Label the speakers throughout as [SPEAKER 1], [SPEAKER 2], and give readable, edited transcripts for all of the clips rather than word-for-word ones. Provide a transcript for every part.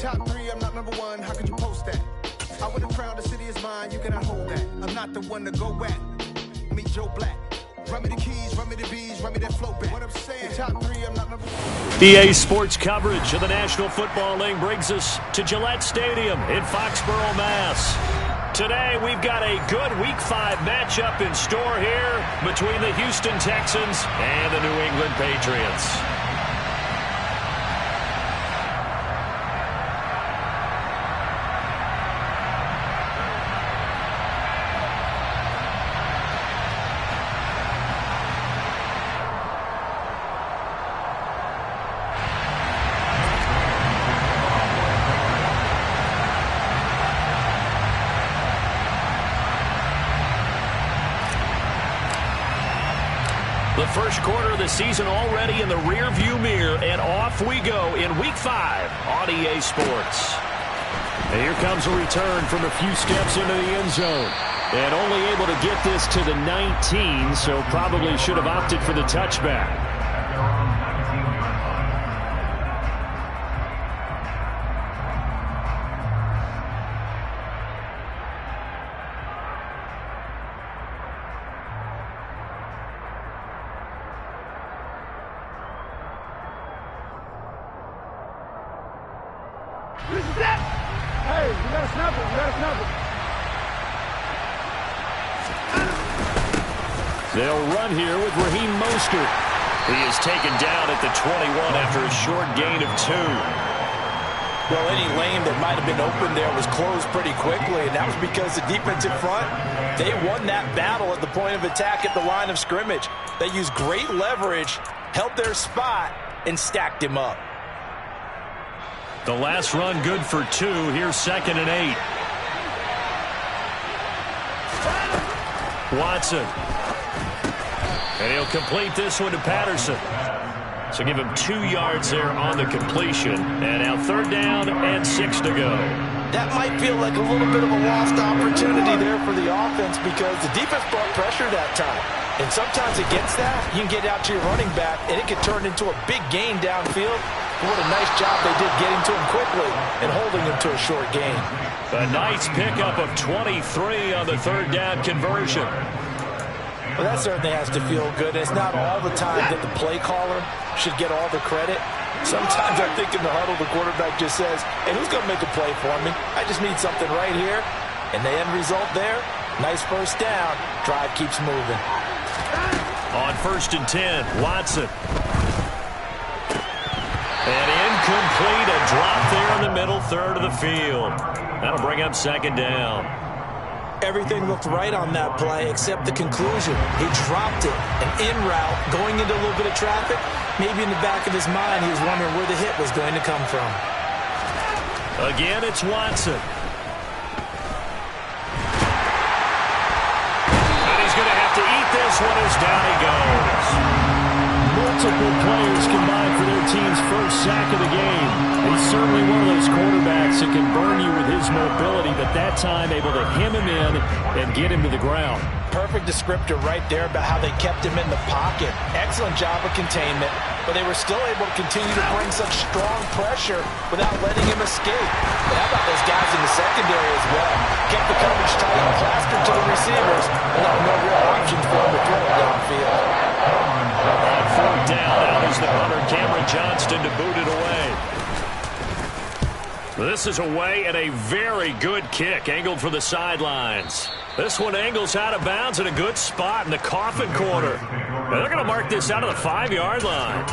[SPEAKER 1] top 3, I'm not number 1. How could you post that? I would have crowned the city is mine. You cannot hold that. I'm not the one to go at. Meet Joe Black. Run me the keys, run me the bees, run me that flow back. What I'm saying, top 3, I'm not number 1.
[SPEAKER 2] EA Sports coverage of the National Football League brings us to Gillette Stadium in Foxborough, Mass. Today, we've got a good Week 5 matchup in store here between the Houston Texans and the New England Patriots. The first quarter of the season already in the rear-view mirror, and off we go in Week 5 on EA Sports. And here comes a return from a few steps into the end zone. And only able to get this to the 19, so probably should have opted for the touchback.
[SPEAKER 3] This is it! Hey, you gotta snap it, you gotta snap it.
[SPEAKER 2] They'll run here with Raheem Mostert. He is taken down at the 21 after a short gain of 2.
[SPEAKER 4] Well, any lane that might have been open there was closed pretty quickly, and that was because the defensive front, they won that battle at the point of attack at the line of scrimmage. They used great leverage, held their spot, and stacked him up.
[SPEAKER 2] The last run good for 2. Here's 2nd and 8. Watson. And he'll complete this one to Patterson. So give him 2 yards there on the completion. And now 3rd down and 6 to go.
[SPEAKER 4] That might feel like a little bit of a lost opportunity there for the offense because the defense brought pressure that time. And sometimes against that, you can get out to your running back, and it can turn into a big gain downfield. What a nice job they did getting to him quickly and holding him to a short gain.
[SPEAKER 2] A nice pickup of 23 on the 3rd down conversion.
[SPEAKER 4] Well, that certainly has to feel good. It's not all the time that the play caller should get all the credit. Sometimes I think in the huddle, the quarterback just says, hey, who's going to make a play for me? I just need something right here. And the end result there, nice 1st down. Drive keeps moving.
[SPEAKER 2] On 1st and 10, Watson. And incomplete, a drop there in the middle 3rd of the field. That'll bring up 2nd down.
[SPEAKER 4] Everything looked right on that play except the conclusion. He dropped it, an in route, going into a little bit of traffic. Maybe in the back of his mind, he was wondering where the hit was going to come from.
[SPEAKER 2] Again, it's Watson. And he's going to have to eat this one as down he goes. Multiple players combined for their team's first sack of the game. He's certainly one of those quarterbacks that can burn you with his mobility, but that time able to hem him in and get him to the ground.
[SPEAKER 4] Perfect descriptor right there about how they kept him in the pocket. Excellent job of containment, but they were still able to continue to bring such strong pressure without letting him escape. But how about those guys in the secondary as well? Kept the coverage tight and plastered to the receivers, and there were no real options for him to throw it downfield.
[SPEAKER 2] On 4th down, out is the punter, Cameron Johnston, to boot it away. This is away and a very good kick, angled for the sidelines. This one angles out of bounds in a good spot in the coffin corner. And they're going to mark this out of the 5-yard line.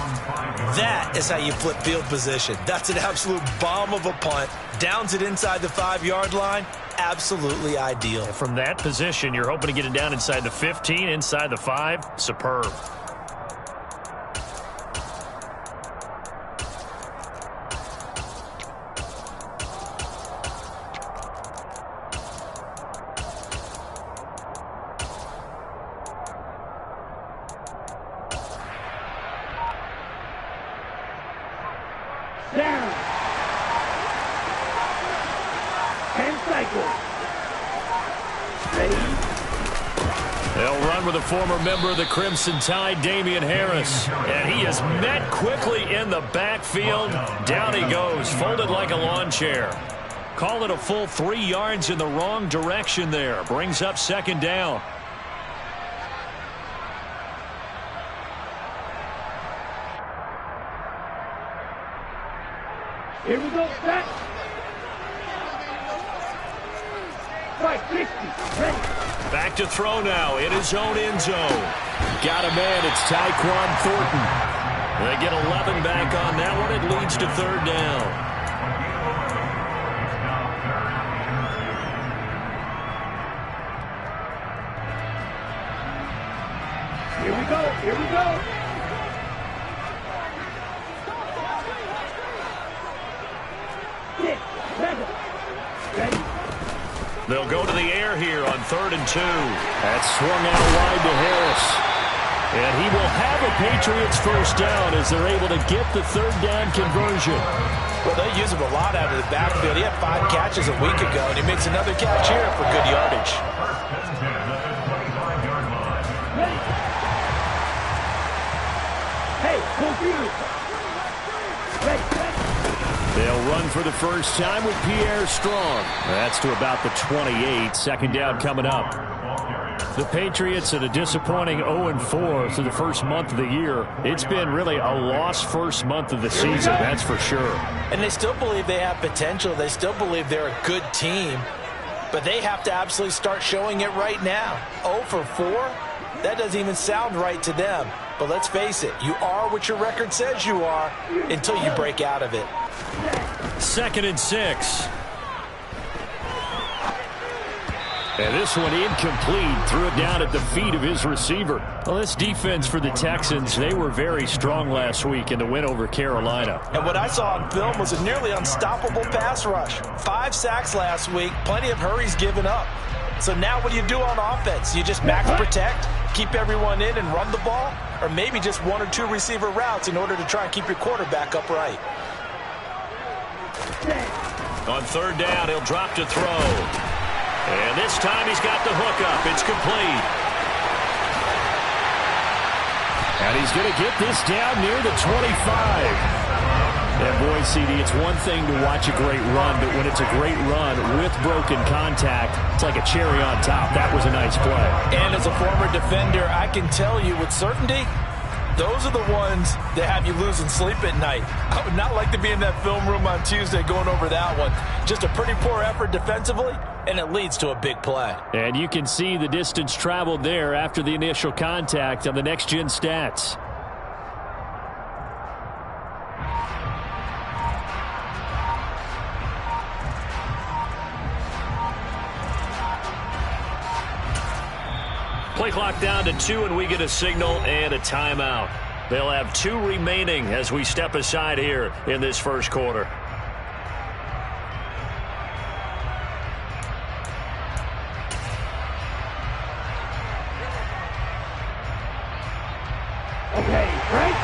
[SPEAKER 4] That is how you flip field position. That's an absolute bomb of a punt. Downs it inside the 5-yard line. Absolutely ideal.
[SPEAKER 2] And from that position, you're hoping to get it down inside the 15, inside the 5. Superb.
[SPEAKER 3] Down. 10 cycles. Ready.
[SPEAKER 2] They'll run with a former member of the Crimson Tide, Damian Harris. And he is met quickly in the backfield. Down he goes, folded like a lawn chair. Call it a full 3 yards in the wrong direction there. Brings up second down.
[SPEAKER 3] Here we go, set. Right, 60, ready.
[SPEAKER 2] Back to throw now in his own end zone. Got a man, it's Tyquan Thornton. They get 11 back on that one. It leads to third down.
[SPEAKER 3] Here we go, here we go.
[SPEAKER 2] They'll go to the air here on 3rd and 2. That's swung out wide to Harris. And he will have a Patriots first down as they're able to get the third down conversion.
[SPEAKER 4] Well, they use him a lot out of the backfield. He had 5 catches a week ago, and he makes another catch here for good yardage.
[SPEAKER 3] Hey, confused.
[SPEAKER 2] They'll run for the first time with Pierre Strong. That's to about the 28. Second down coming up. The Patriots at a disappointing 0-4 through the first month of the year. It's been really a lost first month of the season, that's for sure.
[SPEAKER 4] And they still believe they have potential. They still believe they're a good team. But they have to absolutely start showing it right now. 0-4? That doesn't even sound right to them. But let's face it, you are what your record says you are until you break out of it.
[SPEAKER 2] 2nd and 6. And this one incomplete. Threw it down at the feet of his receiver. Well, this defense for the Texans, they were very strong last week in the win over Carolina.
[SPEAKER 4] And what I saw on film was a nearly unstoppable pass rush. 5 sacks last week, plenty of hurries given up. So now what do you do on offense? You just max protect, keep everyone in and run the ball? Or maybe just 1 or 2 receiver routes in order to try and keep your quarterback upright?
[SPEAKER 2] On 3rd down, he'll drop to throw. And this time he's got the hook up. It's complete. And he's going to get this down near the 25. And boy, CD, it's one thing to watch a great run, but when it's a great run with broken contact, it's like a cherry on top. That was a nice play.
[SPEAKER 4] And as a former defender, I can tell you with certainty, those are the ones that have you losing sleep at night. I would not like to be in that film room on Tuesday going over that one. Just a pretty poor effort defensively, and it leads to a big play.
[SPEAKER 2] And you can see the distance traveled there after the initial contact on the next-gen stats. Play clock down to 2, and we get a signal and a timeout. They'll have 2 remaining as we step aside here in this first quarter.
[SPEAKER 3] Okay, right?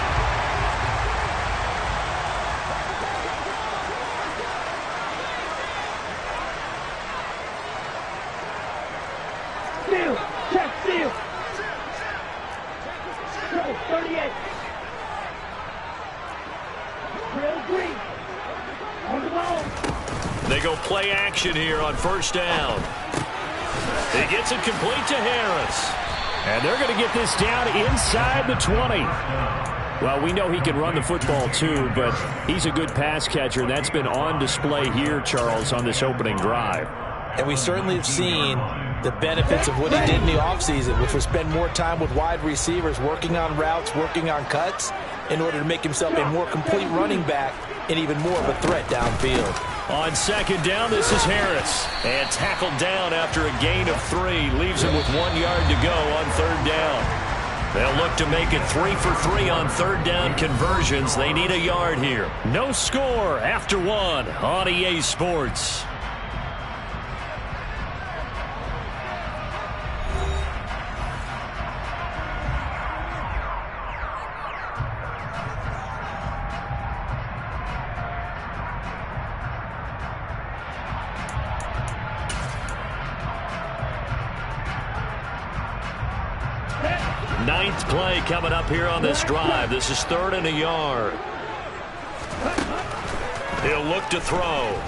[SPEAKER 3] Steal! Check, steal! Go, 38! Real green! On the ball!
[SPEAKER 2] They go play action here on 1st down. He gets it complete to Harris. And they're going to get this down inside the 20. Well, we know he can run the football too, but he's a good pass catcher. That's been on display here, Charles, on this opening drive.
[SPEAKER 4] And we certainly have seen the benefits of what he did in the offseason, which was spend more time with wide receivers, working on routes, working on cuts, in order to make himself a more complete running back and even more of a threat downfield.
[SPEAKER 2] On 2nd down, this is Harris. And tackled down after a gain of 3. Leaves him with 1 yard to go on 3rd down. They'll look to make it 3 for 3 on 3rd down conversions. They need a yard here. No score after 1 on EA Sports. Ninth play coming up here on this drive. This is 3rd and a yard. He'll look to throw.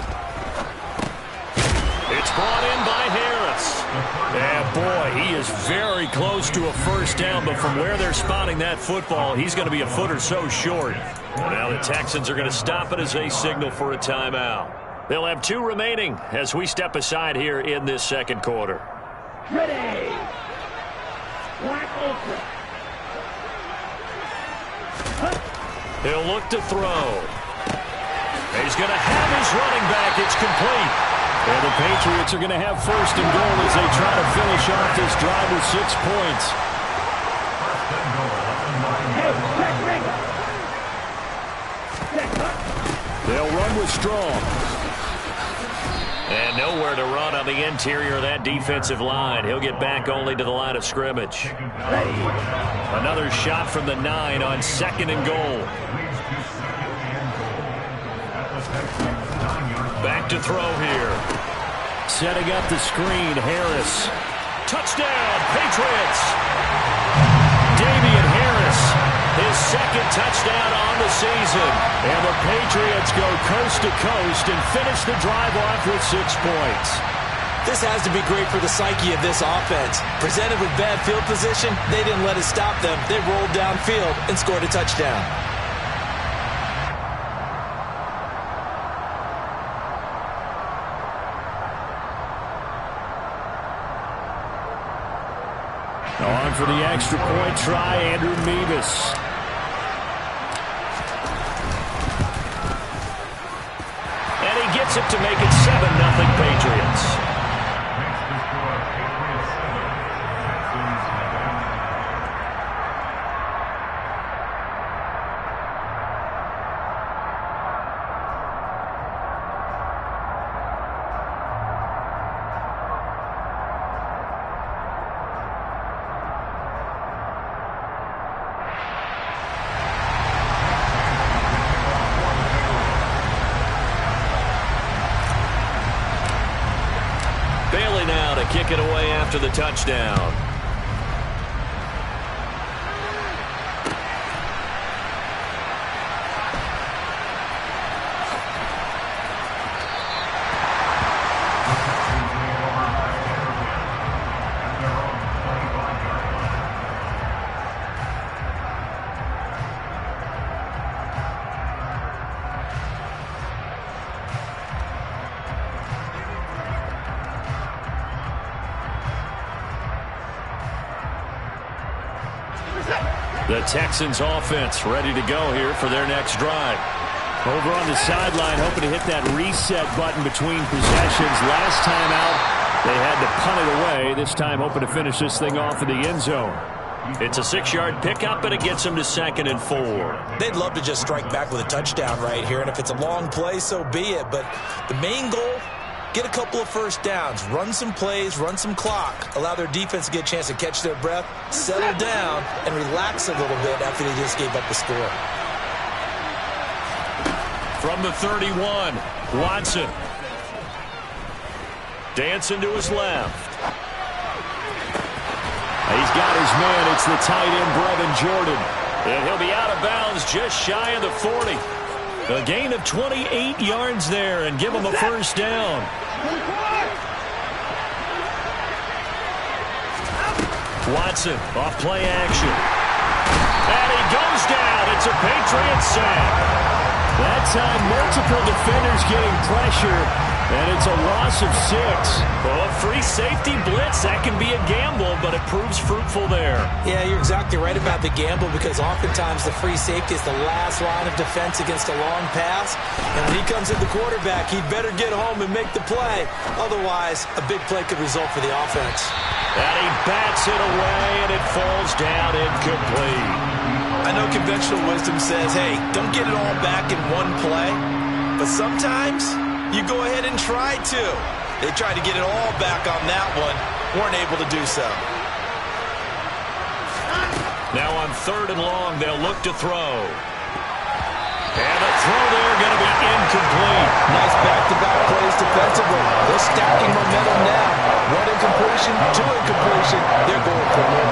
[SPEAKER 2] It's brought in by Harris. And boy, he is very close to a first down, but from where they're spotting that football, he's going to be a foot or so short. Now the Texans are going to stop it as they signal for a timeout. They'll have 2 remaining as we step aside here in this second quarter.
[SPEAKER 3] Ready. Black open.
[SPEAKER 2] He'll look to throw. He's going to have his running back. It's complete. And the Patriots are going to have 1st and goal as they try to finish off this drive with 6 points. They'll run with Strong. And nowhere to run on the interior of that defensive line. He'll get back only to the line of scrimmage. Another shot from the 9 on 2nd and goal. Back to throw here. Setting up the screen, Harris. Touchdown, Patriots! Damian Harris, his 2nd touchdown on the season. And the Patriots go coast to coast and finish the drive off with 6 points.
[SPEAKER 4] This has to be great for the psyche of this offense. Presented with bad field position, they didn't let it stop them. They rolled downfield and scored a touchdown.
[SPEAKER 2] On for the extra point try, Andrew Mevis. And he gets it to make it 7-0 Patriots. Kick it away after the touchdown. The Texans offense ready to go here for their next drive. Over on the sideline, hoping to hit that reset button between possessions. Last time out, they had to punt it away. This time, hoping to finish this thing off in the end zone. It's a 6-yard pickup, and it gets them to 2nd and 4.
[SPEAKER 4] They'd love to just strike back with a touchdown right here, and if it's a long play, so be it. But the main goal, get a couple of first downs, run some plays, run some clock, allow their defense to get a chance to catch their breath, settle down, and relax a little bit after they just gave up the score.
[SPEAKER 2] From the 31, Watson. Dancing to his left. He's got his man. It's the tight end, Brevin Jordan. And he'll be out of bounds just shy of the 40. A gain of 28 yards there and give him a first down. Watson off play action. And he goes down. It's a Patriots sack. That time, multiple defenders getting pressure, and it's a loss of 6. Well, a free safety blitz, that can be a gamble, but it proves fruitful there.
[SPEAKER 4] Yeah, you're exactly right about the gamble, because oftentimes the free safety is the last line of defense against a long pass. And when he comes at the quarterback, he'd better get home and make the play. Otherwise, a big play could result for the offense.
[SPEAKER 2] And he bats it away, and it falls down incomplete.
[SPEAKER 4] I know conventional wisdom says, hey, don't get it all back in one play. But sometimes you go ahead and try to. They tried to get it all back on that one. Weren't able to do so.
[SPEAKER 2] Now on 3rd and long, they'll look to throw. And the throw there going to be incomplete.
[SPEAKER 4] Nice back-to-back plays defensively. They're stacking momentum now. One incompletion completion to incompletion. They're going for more.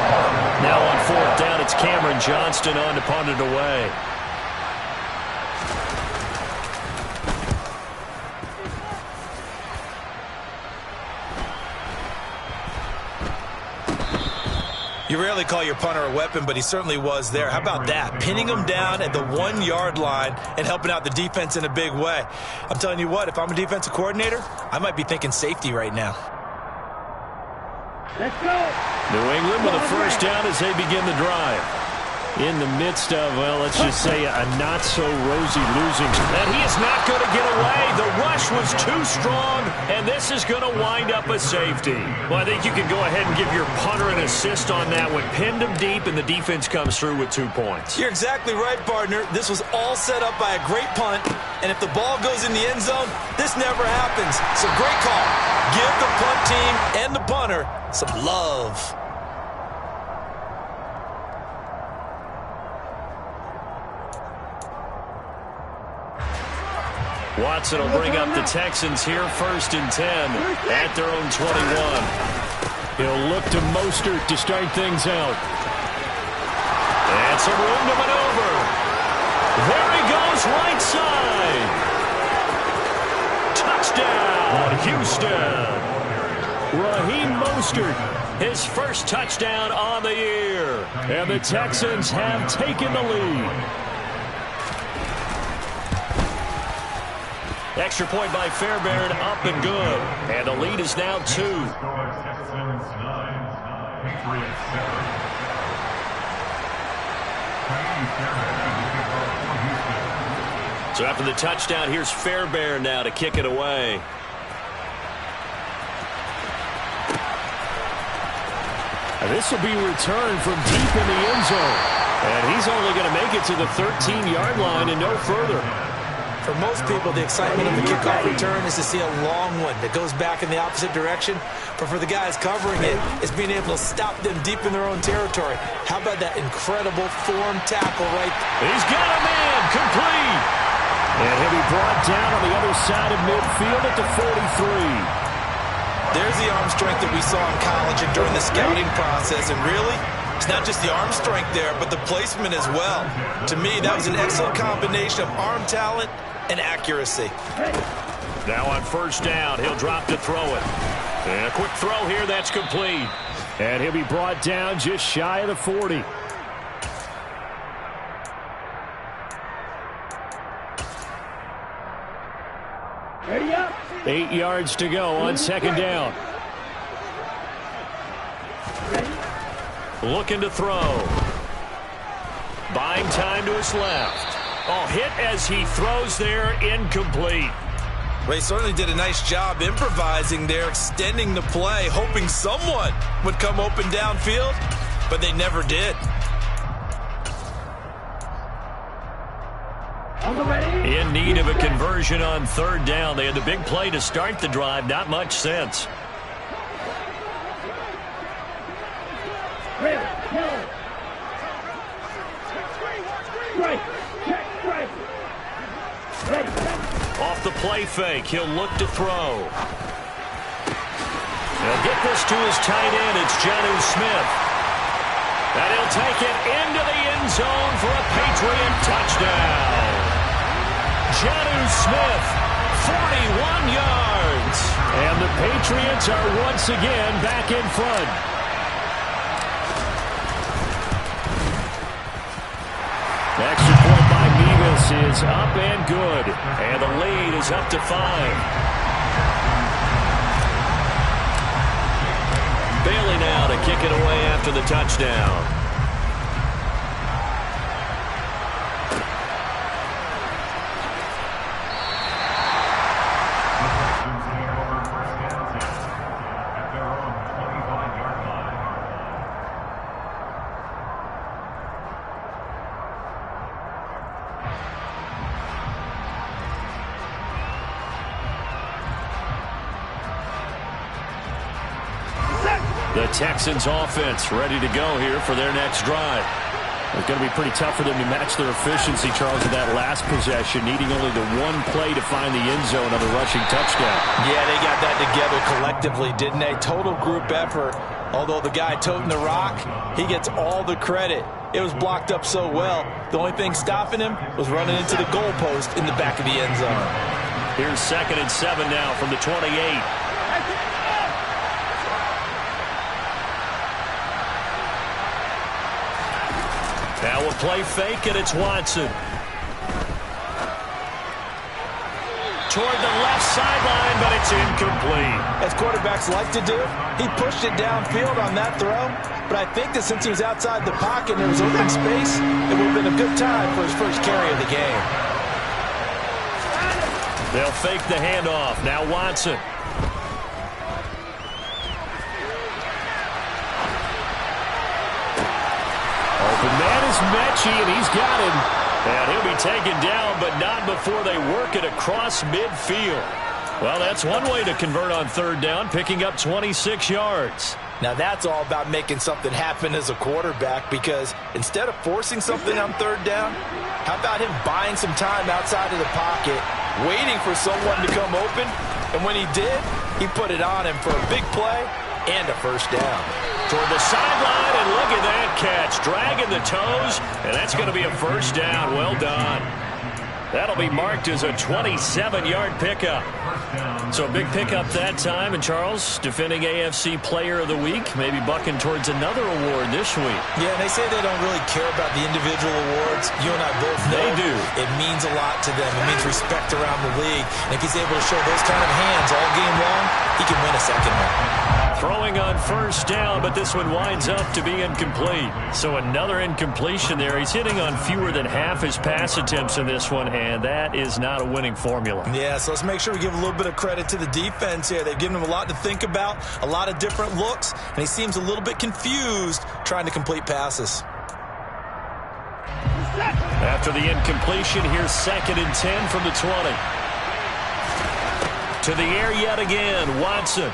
[SPEAKER 2] Now on fourth down, it's Cameron Johnston on to punt it away.
[SPEAKER 4] You rarely call your punter a weapon, but he certainly was there. How about that? Pinning him down at the 1-yard line and helping out the defense in a big way. I'm telling you what, if I'm a defensive coordinator, I might be thinking safety right now.
[SPEAKER 3] Let's go.
[SPEAKER 2] New England with a first down as they begin the drive. In the midst of, well, let's just say a not-so-rosy losing. And he is not going to get away. The rush was too strong, and this is going to wind up a safety. Well, I think you can go ahead and give your punter an assist on that one. Pinned him deep, and the defense comes through with 2 points.
[SPEAKER 4] You're exactly right, partner. This was all set up by a great punt, and if the ball goes in the end zone, this never happens. So great call. Give the punt team and the punter some love.
[SPEAKER 2] Watson will bring up the Texans here, 1st and 10 at their own 21. He'll look to Mostert to start things out. And some room to maneuver. There he goes, right side. Touchdown, Houston. Raheem Mostert, his first touchdown on the year. And the Texans have taken the lead. Extra point by Fairbairn, up and good. And the lead is now 2. So after the touchdown, here's Fairbairn now to kick it away. And this will be returned from deep in the end zone. And he's only going to make it to the 13-yard line and no further.
[SPEAKER 4] For most people, the excitement of the kickoff return is to see a long one that goes back in the opposite direction. But for the guys covering it, it's being able to stop them deep in their own territory. How about that incredible form tackle right there?
[SPEAKER 2] He's got a man, complete. And he'll be brought down on the other side of midfield at the 43.
[SPEAKER 4] There's the arm strength that we saw in college and during the scouting process. And really, it's not just the arm strength there, but the placement as well. To me, that was an excellent combination of arm talent and accuracy.
[SPEAKER 2] Now on first down, he'll drop to throw it. And a quick throw here, that's complete. And he'll be brought down just shy of the 40.
[SPEAKER 3] Ready up.
[SPEAKER 2] 8 yards to go on second down. Looking to throw. Buying time to his left. Oh, hit as he throws there, incomplete.
[SPEAKER 4] Ray certainly did a nice job improvising there, extending the play, hoping someone would come open downfield, but they never did.
[SPEAKER 2] In need of a conversion on third down. They had the big play to start the drive, not much sense. Off the play fake, he'll look to throw. He'll get this to his tight end. It's Jonnu Smith. And he'll take it into the end zone for a Patriot touchdown. Jonnu Smith, 41 yards. And the Patriots are once again back in front. Extra point by Nevis is up and good. And the lead is up to 5. Bailey now to kick it away after the touchdown. The Texans offense ready to go here for their next drive. It's going to be pretty tough for them to match their efficiency, Charles, in that last possession, needing only the one play to find the end zone on the rushing touchdown.
[SPEAKER 4] Yeah, they got that together collectively, didn't they? Total group effort. Although the guy toting the rock, he gets all the credit. It was blocked up so well. The only thing stopping him was running into the goalpost in the back of the end zone.
[SPEAKER 2] Here's 2nd and 7 now from the 28. Now a play fake, and it's Watson. Toward the left sideline, but it's incomplete.
[SPEAKER 4] As quarterbacks like to do, he pushed it downfield on that throw. But I think that since he was outside the pocket and there was open space, it would have been a good time for his first carry of the game.
[SPEAKER 2] They'll fake the handoff. Now Watson. Open man is Mechie, and he's got him. And he'll be taken down, but not before they work it across midfield. Well, that's one way to convert on 3rd down, picking up 26 yards.
[SPEAKER 4] Now that's all about making something happen as a quarterback, because instead of forcing something on 3rd down, how about him buying some time outside of the pocket, waiting for someone to come open, and when he did, he put it on him for a big play and a first down.
[SPEAKER 2] Toward the sideline, and look at that catch, dragging the toes, and that's going to be a first down. Well done. That'll be marked as a 27-yard pickup. So a big pickup that time. And Charles, defending AFC Player of the Week, maybe bucking towards another award this week.
[SPEAKER 4] Yeah, and they say they don't really care about the individual awards. You and I both know
[SPEAKER 2] they do.
[SPEAKER 4] It means a lot to them. It means respect around the league. And if he's able to show those kind of hands all game long, he can win a second one.
[SPEAKER 2] Throwing on first down, but this one winds up to be incomplete. So another incompletion there. He's hitting on fewer than half his pass attempts in this one, and that is not a winning formula.
[SPEAKER 4] Yeah, so let's make sure we give a little bit of credit to the defense here. They've given him a lot to think about, a lot of different looks, and he seems a little bit confused trying to complete passes.
[SPEAKER 2] After the incompletion, here's 2nd and 10 from the 20. To the air yet again, Watson.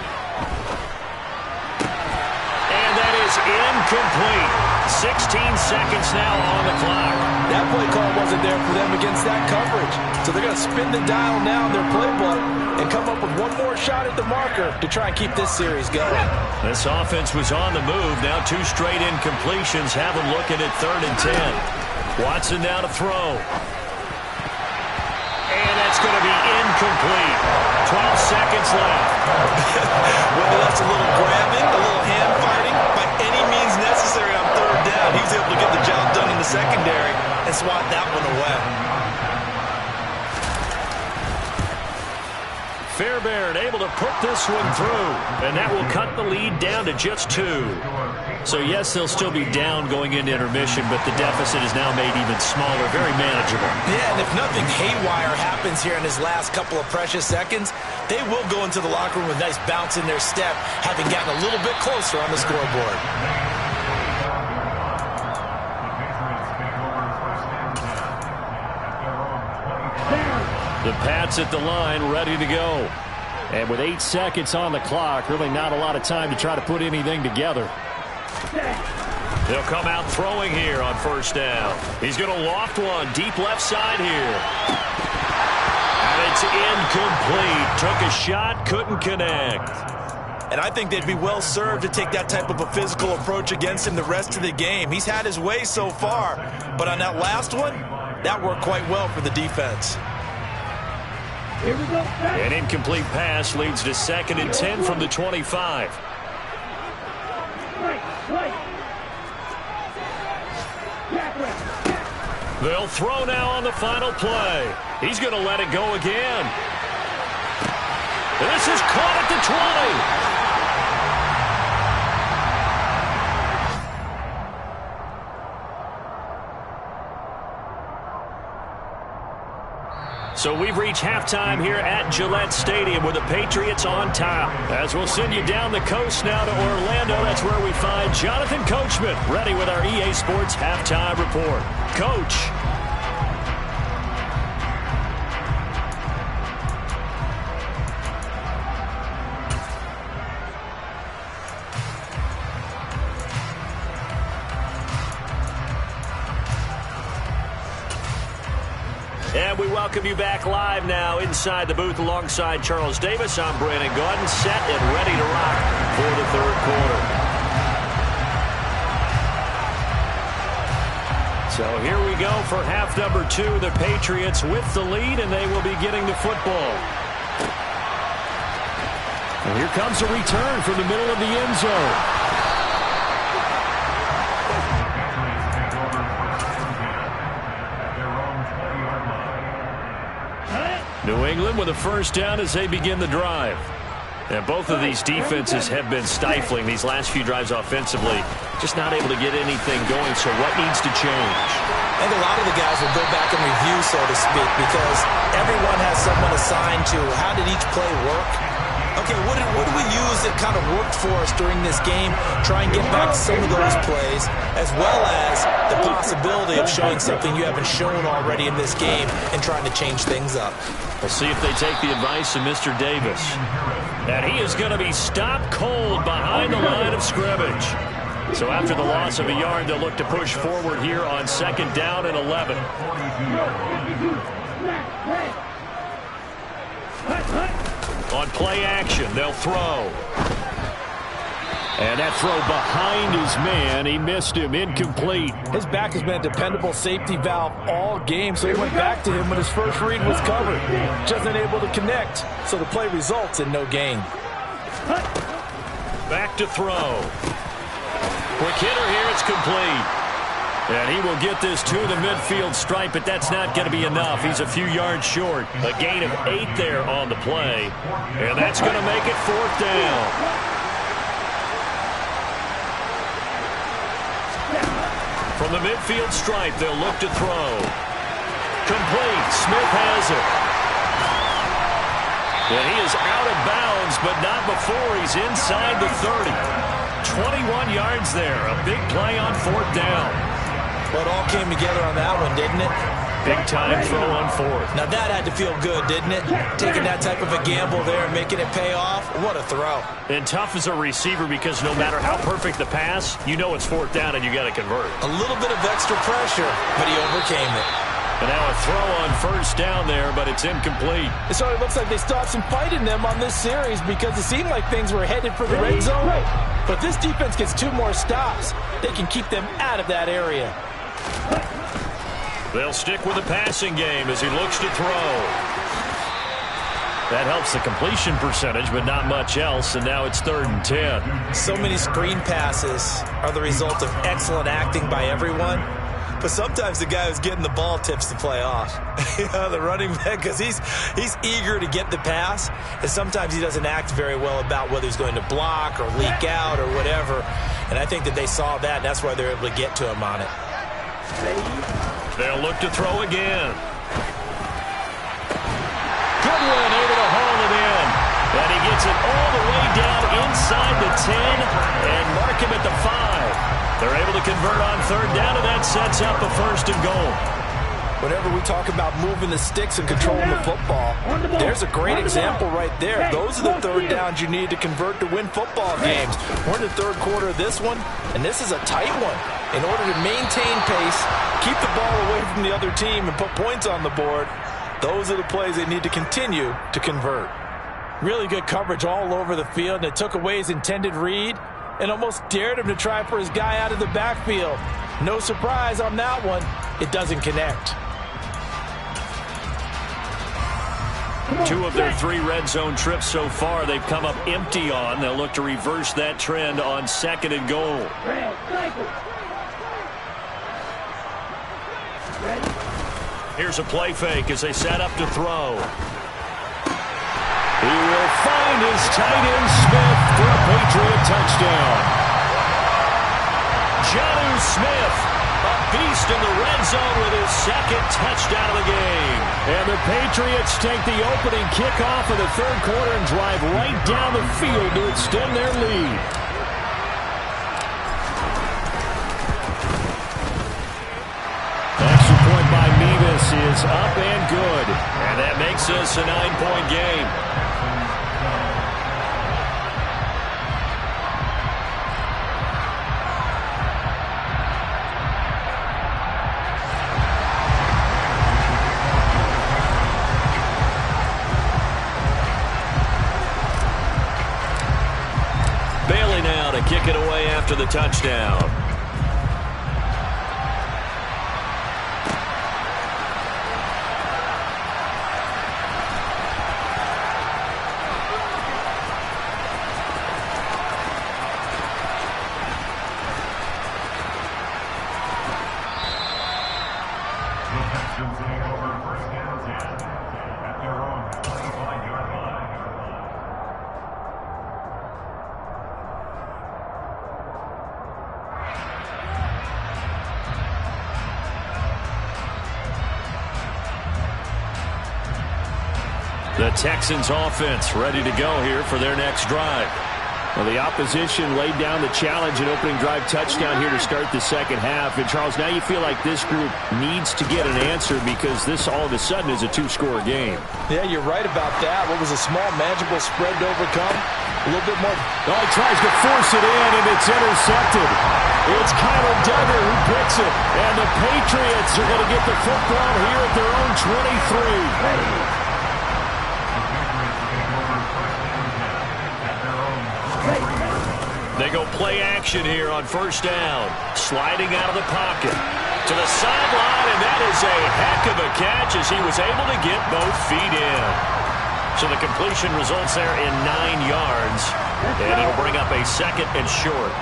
[SPEAKER 2] Incomplete. 16 seconds now on the clock.
[SPEAKER 4] That play call wasn't there for them against that coverage. So they're going to spin the dial now in their playbook and come up with one more shot at the marker to try and keep this series going.
[SPEAKER 2] This offense was on the move. Now 2 straight incompletions have them looking at 3rd and 10. Watson now to throw. And that's going to be incomplete. 12 seconds left.
[SPEAKER 4] Whether that's a little grabbing, a little hand fighting, by any means necessary on 3rd down, he was able to get the job done in the secondary and swat that one away.
[SPEAKER 2] Fairbairn able to put this one through, and that will cut the lead down to just 2. So, yes, they'll still be down going into intermission, but the deficit is now made even smaller, very manageable.
[SPEAKER 4] Yeah, and if nothing haywire happens here in his last couple of precious seconds, they will go into the locker room with a nice bounce in their step, having gotten a little bit closer on the scoreboard.
[SPEAKER 2] The Pats at the line, ready to go. And with 8 seconds on the clock, really not a lot of time to try to put anything together. They'll come out throwing here on first down. He's going to loft one deep left side here. And it's incomplete. Took a shot, couldn't connect.
[SPEAKER 4] And I think they'd be well served to take that type of a physical approach against him the rest of the game. He's had his way so far, but on that last one, that worked quite well for the defense.
[SPEAKER 3] Here we go.
[SPEAKER 2] An incomplete pass leads to 2nd and 10 from the 25. They'll throw now on the final play. He's going to let it go again. This is caught at the 20. So we've reached halftime here at Gillette Stadium with the Patriots on top. As we'll send you down the coast now to Orlando, that's where we find Jonathan Coachman ready with our EA Sports Halftime Report. Coach. we welcome you back live now inside the booth alongside Charles Davis. I'm Brandon Gaudin, set and ready to rock for the third quarter. So here we go for half number 2. The Patriots with the lead, and they will be getting the football. And here comes a return from the middle of the end zone. New England with a first down as they begin the drive. And both of these defenses have been stifling these last few drives offensively. Just not able to get anything going, so what needs to change?
[SPEAKER 4] I think a lot of the guys will go back and review, so to speak, because everyone has someone assigned to how did each play work. Okay, what do we use that kind of worked for us during this game? Try and get back to some of those plays, as well as the possibility of showing something you haven't shown already in this game and trying to change things up.
[SPEAKER 2] We'll see if they take the advice of Mr. Davis. And he is going to be stopped cold behind the line of scrimmage. So after the loss of a yard, they'll look to push forward here on 2nd down and 11. On play action, they'll throw. And that throw behind his man, he missed him, incomplete.
[SPEAKER 5] His back has been a dependable safety valve all game, so he went back to him when his first read was covered. Just unable to connect, so the play results in no gain.
[SPEAKER 2] Back to throw. Quick hitter here, it's complete. And he will get this to the midfield stripe, but that's not going to be enough. He's a few yards short. A gain of 8 there on the play. And that's going to make it 4th down. From the midfield stripe, they'll look to throw. Complete. Smith has it. And he is out of bounds, but not before he's inside the 30. 21 yards there. A big play on 4th down.
[SPEAKER 4] Well, it all came together on that one, didn't it?
[SPEAKER 2] Big time throw on 4th.
[SPEAKER 4] Now that had to feel good, didn't it? Taking that type of a gamble there and making it pay off. What a throw.
[SPEAKER 2] And tough as a receiver because no matter how perfect the pass, you know it's 4th down and you got to convert.
[SPEAKER 4] A little bit of extra pressure, but he overcame it.
[SPEAKER 2] And now a throw on 1st down there, but it's incomplete.
[SPEAKER 5] It sort of looks like they still have some fight in them on this series because it seemed like things were headed for the red zone. But this defense gets 2 more stops. They can keep them out of that area.
[SPEAKER 2] They'll stick with the passing game as he looks to throw. That helps the completion percentage, but not much else, and now it's 3rd and 10.
[SPEAKER 4] So many screen passes are the result of excellent acting by everyone. But sometimes the guy who's getting the ball tips the play off. The running back, because he's eager to get the pass, and sometimes he doesn't act very well about whether he's going to block or leak out or whatever. And I think that they saw that, and that's why they're able to get to him on it.
[SPEAKER 2] They'll look to throw again. Goodwin able to haul it in. And he gets it all the way down inside the 10 and mark him at the 5. They're able to convert on 3rd down, and that sets up a 1st and goal.
[SPEAKER 5] Whenever we talk about moving the sticks and controlling the football, there's a great example right there. Those are the 3rd downs you need to convert to win football games. We're in the 3rd quarter of this one, and this is a tight one. In order to maintain pace, keep the ball away from the other team, and put points on the board, those are the plays they need to continue to convert. Really good coverage all over the field, and it took away his intended read and almost dared him to try for his guy out of the backfield. No surprise on that one. It doesn't connect.
[SPEAKER 2] 2 of their 3 red zone trips so far, they've come up empty on. They'll look to reverse that trend on 2nd and goal. Here's a play fake as they set up to throw. He will find his tight end Smith for a Patriot touchdown. Jonnu Smith, a beast in the red zone with his 2nd touchdown of the game. And the Patriots take the opening kickoff of the 3rd quarter and drive right down the field to extend their lead. Extra point by Mevis is up and good. And that makes this a 9-point game. take it away after the touchdown. The Texans offense ready to go here for their next drive.
[SPEAKER 6] Well, the opposition laid down the challenge and opening drive touchdown here to start the second half. And, Charles, now you feel like this group needs to get an answer because this all of a sudden is a two-score game.
[SPEAKER 5] Yeah, you're right about that. What was a small, manageable spread to overcome? A little bit more.
[SPEAKER 6] Oh, he tries to force it in, and it's intercepted. It's Kyler Duggar who picks it. And the Patriots are going to get the football here at their own 23.
[SPEAKER 2] They go play action here on first down. Sliding out of the pocket to the sideline, and that is a heck of a catch as he was able to get both feet in. So the completion results there in 9 yards, and it'll bring up a second and short.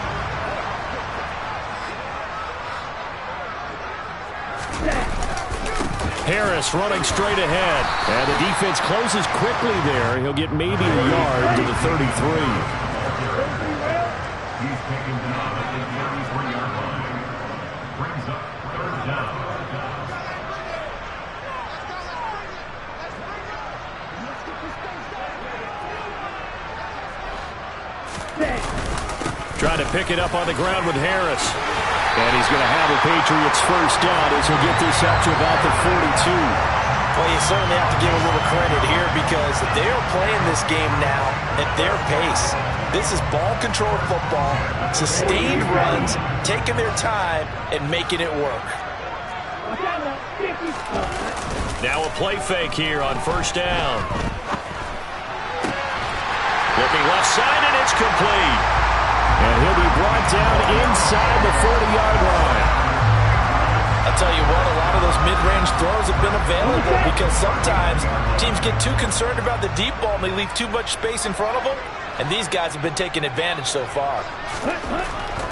[SPEAKER 6] Harris running straight ahead. And the defense closes quickly there. He'll get maybe a yard to the 33. Trying to pick it up on the ground with Harris. And he's going to have the Patriots first down as he'll get this up to about the 42.
[SPEAKER 4] Well, you certainly have to give a little credit here because they are playing this game now at their pace. This is ball control football, sustained runs, taking their time and making it work.
[SPEAKER 2] Now a play fake here on first down. Looking left side, and it's complete.
[SPEAKER 6] And he'll be brought down inside the 40-yard line.
[SPEAKER 4] I'll tell you what, a lot of those mid-range throws have been available because sometimes teams get too concerned about the deep ball and they leave too much space in front of them, and these guys have been taking advantage so far.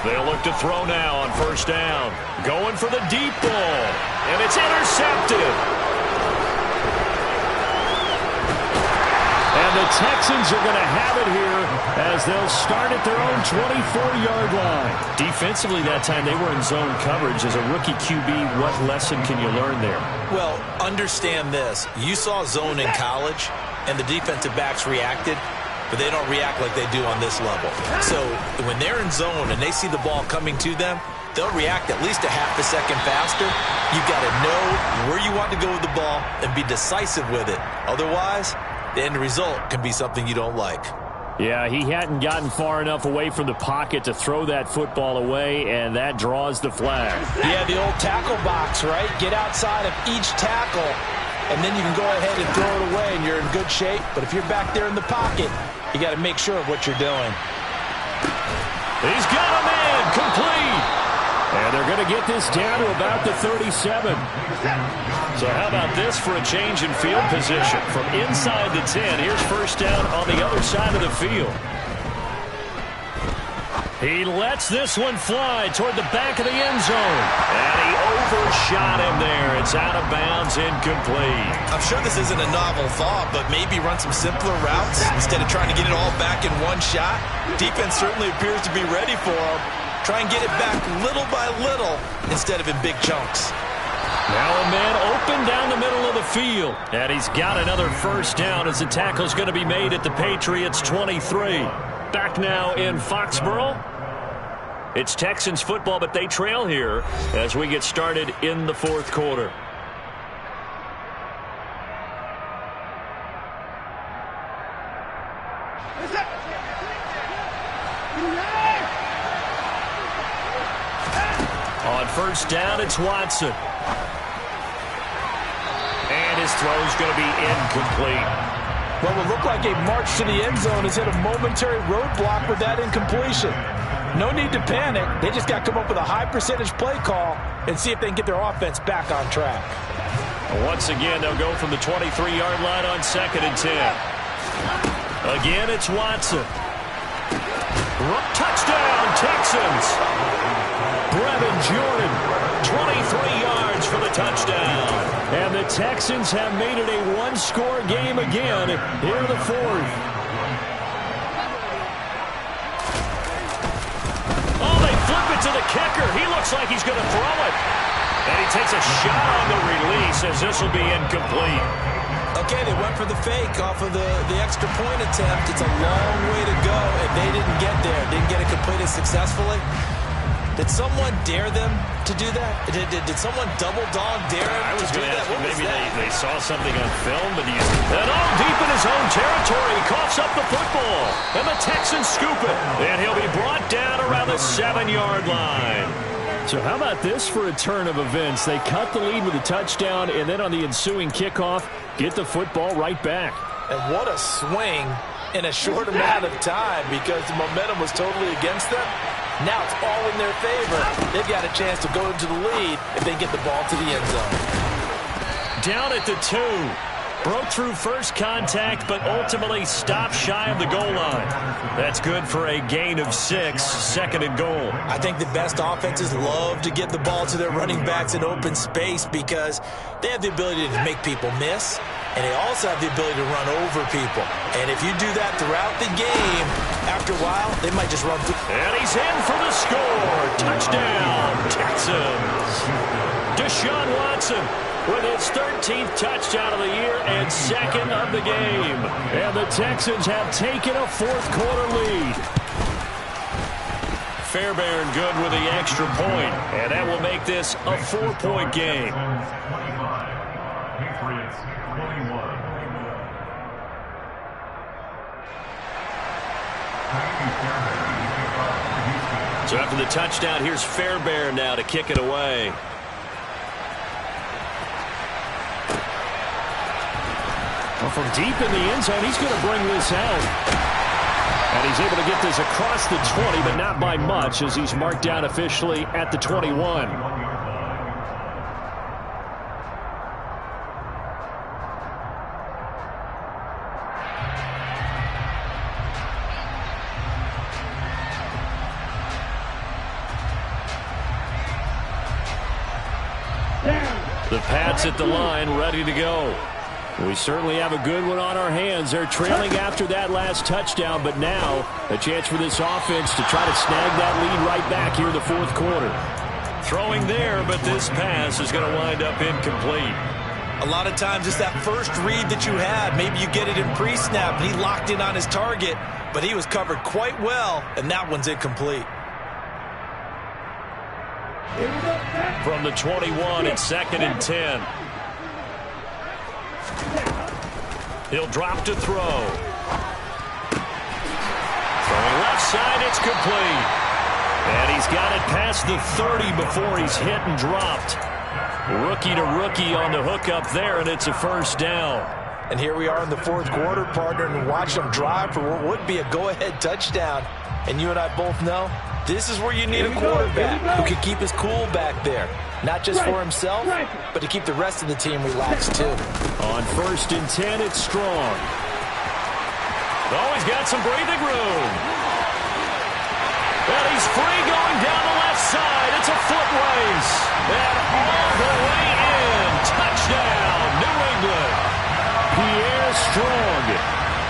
[SPEAKER 2] They'll look to throw now on first down. Going for the deep ball, and it's intercepted.
[SPEAKER 6] And the Texans are going to have it here as they'll start at their own 24-yard line.
[SPEAKER 2] Defensively that time, they were in zone coverage. As a rookie QB, what lesson can you learn there?
[SPEAKER 4] Well, understand this. You saw zone in college, and the defensive backs reacted, but they don't react like they do on this level. So when they're in zone and they see the ball coming to them, they'll react at least a half a second faster. You've got to know where you want to go with the ball and be decisive with it. Otherwise, the end result can be something you don't like.
[SPEAKER 6] Yeah, he hadn't gotten far enough away from the pocket to throw that football away, and that draws the flag.
[SPEAKER 4] Yeah, the old tackle box, right? Get outside of each tackle, and then you can go ahead and throw it away, and you're in good shape. But if you're back there in the pocket, you got to make sure of what you're doing.
[SPEAKER 2] He's got a man, complete.
[SPEAKER 6] And they're going to get this down to about the 37.
[SPEAKER 2] So how about this for a change in field position? From inside the 10, here's first down on the other side of the field. He lets this one fly toward the back of the end zone. And he overshot him there. It's out of bounds, incomplete.
[SPEAKER 4] I'm sure this isn't a novel thought, but maybe run some simpler routes instead of trying to get it all back in one shot. Defense certainly appears to be ready for him. Try and get it back little by little instead of in big chunks.
[SPEAKER 2] Now a man open down the middle of the field. And he's got another first down as the tackle's going to be made at the Patriots 23. Back now in Foxborough. It's Texans football, but they trail here as we get started in the fourth quarter. On first down, it's Watson. And his throw's going to be incomplete.
[SPEAKER 5] What will look like a march to the end zone has hit a momentary roadblock with that incompletion.
[SPEAKER 4] No need to panic. They just got to come up with a high percentage play call and see if they can get their offense back on track.
[SPEAKER 2] Once again, they'll go from the 23-yard line on 2nd and 10. Again, it's Watson. Touchdown, Texans. Brevin Jordan, 23 yards for the touchdown. And the Texans have made it a one-score game again here in the 4th. Oh, they flip it to the kicker. He looks like he's going to throw it. And he takes a shot on the release as this will be incomplete.
[SPEAKER 4] Okay, they went for the fake off of the extra point attempt. It's a long way to go, and they didn't get there. Didn't get it completed successfully. Did someone dare them to do that? Did someone double dog dare him
[SPEAKER 2] I was
[SPEAKER 4] to do
[SPEAKER 2] going to
[SPEAKER 4] that?
[SPEAKER 2] ask you, maybe they saw something on film, but and all deep in his own territory. He coughs up the football, and the Texans scoop it. And he'll be brought down around the 7-yard line.
[SPEAKER 6] So how about this for a turn of events? They cut the lead with a touchdown, and then on the ensuing kickoff, get the football right back.
[SPEAKER 4] And what a swing in a short amount of time, because the momentum was totally against them. Now it's all in their favor. They've got a chance to go into the lead if they get the ball to the end zone.
[SPEAKER 2] Down at the 2. Broke through first contact, but ultimately stopped shy of the goal line. That's good for a gain of 6, 2nd and goal.
[SPEAKER 4] I think the best offenses love to get the ball to their running backs in open space because they have the ability to make people miss, and they also have the ability to run over people. And if you do that throughout the game, after a while, they might just run through.
[SPEAKER 2] And he's in for the score. Touchdown, Texans. Deshaun Watson with his 13th touchdown of the year and 2nd of the game.
[SPEAKER 6] And the Texans have taken a fourth-quarter lead.
[SPEAKER 2] Fairbairn good with the extra point, and that will make this a 4-point game. So after the touchdown, here's Fairbairn now to kick it away.
[SPEAKER 6] Well, from deep in the end zone, he's going to bring this out. And he's able to get this across the 20, but not by much, as he's marked down officially at the 21. The Pats at the line, ready to go. We certainly have a good one on our hands. They're trailing after that last touchdown, but now a chance for this offense to try to snag that lead right back here in the 4th quarter.
[SPEAKER 2] Throwing there, but this pass is going to wind up incomplete.
[SPEAKER 4] A lot of times it's that first read that you had. Maybe you get it in pre-snap, and he locked in on his target, but he was covered quite well, and that one's incomplete.
[SPEAKER 2] From the 21, it's 2nd and 10. He'll drop to throw. Throwing left side, it's complete. And he's got it past the 30 before he's hit and dropped. Rookie to rookie on the hook up there, and it's a first down.
[SPEAKER 4] And here we are in the 4th quarter, partner, and watch them drive for what would be a go-ahead touchdown. And you and I both know this is where you need a quarterback who can keep his cool back there. Not just for himself, but to keep the rest of the team relaxed, too.
[SPEAKER 6] On 1st and 10, it's Strong.
[SPEAKER 2] Oh, he's got some breathing room. And he's free going down the left side. It's a foot race. And all the way in. Touchdown, New England.
[SPEAKER 6] Pierre Strong,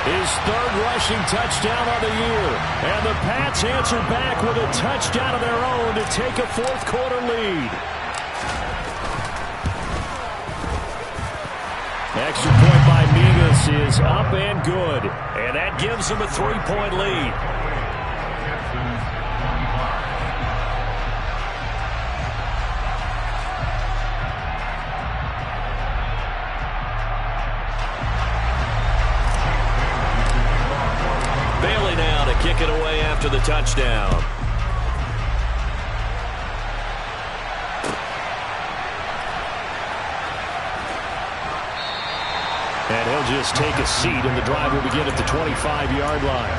[SPEAKER 6] his 3rd rushing touchdown of the year. And the Pats answer back with a touchdown of their own to take a 4th quarter lead. Extra point by Migas is up and good.
[SPEAKER 2] And that gives them a 3-point lead. Bailey now to kick it away after the touchdown.
[SPEAKER 6] And he'll just take a seat, and the drive will begin at the 25-yard line.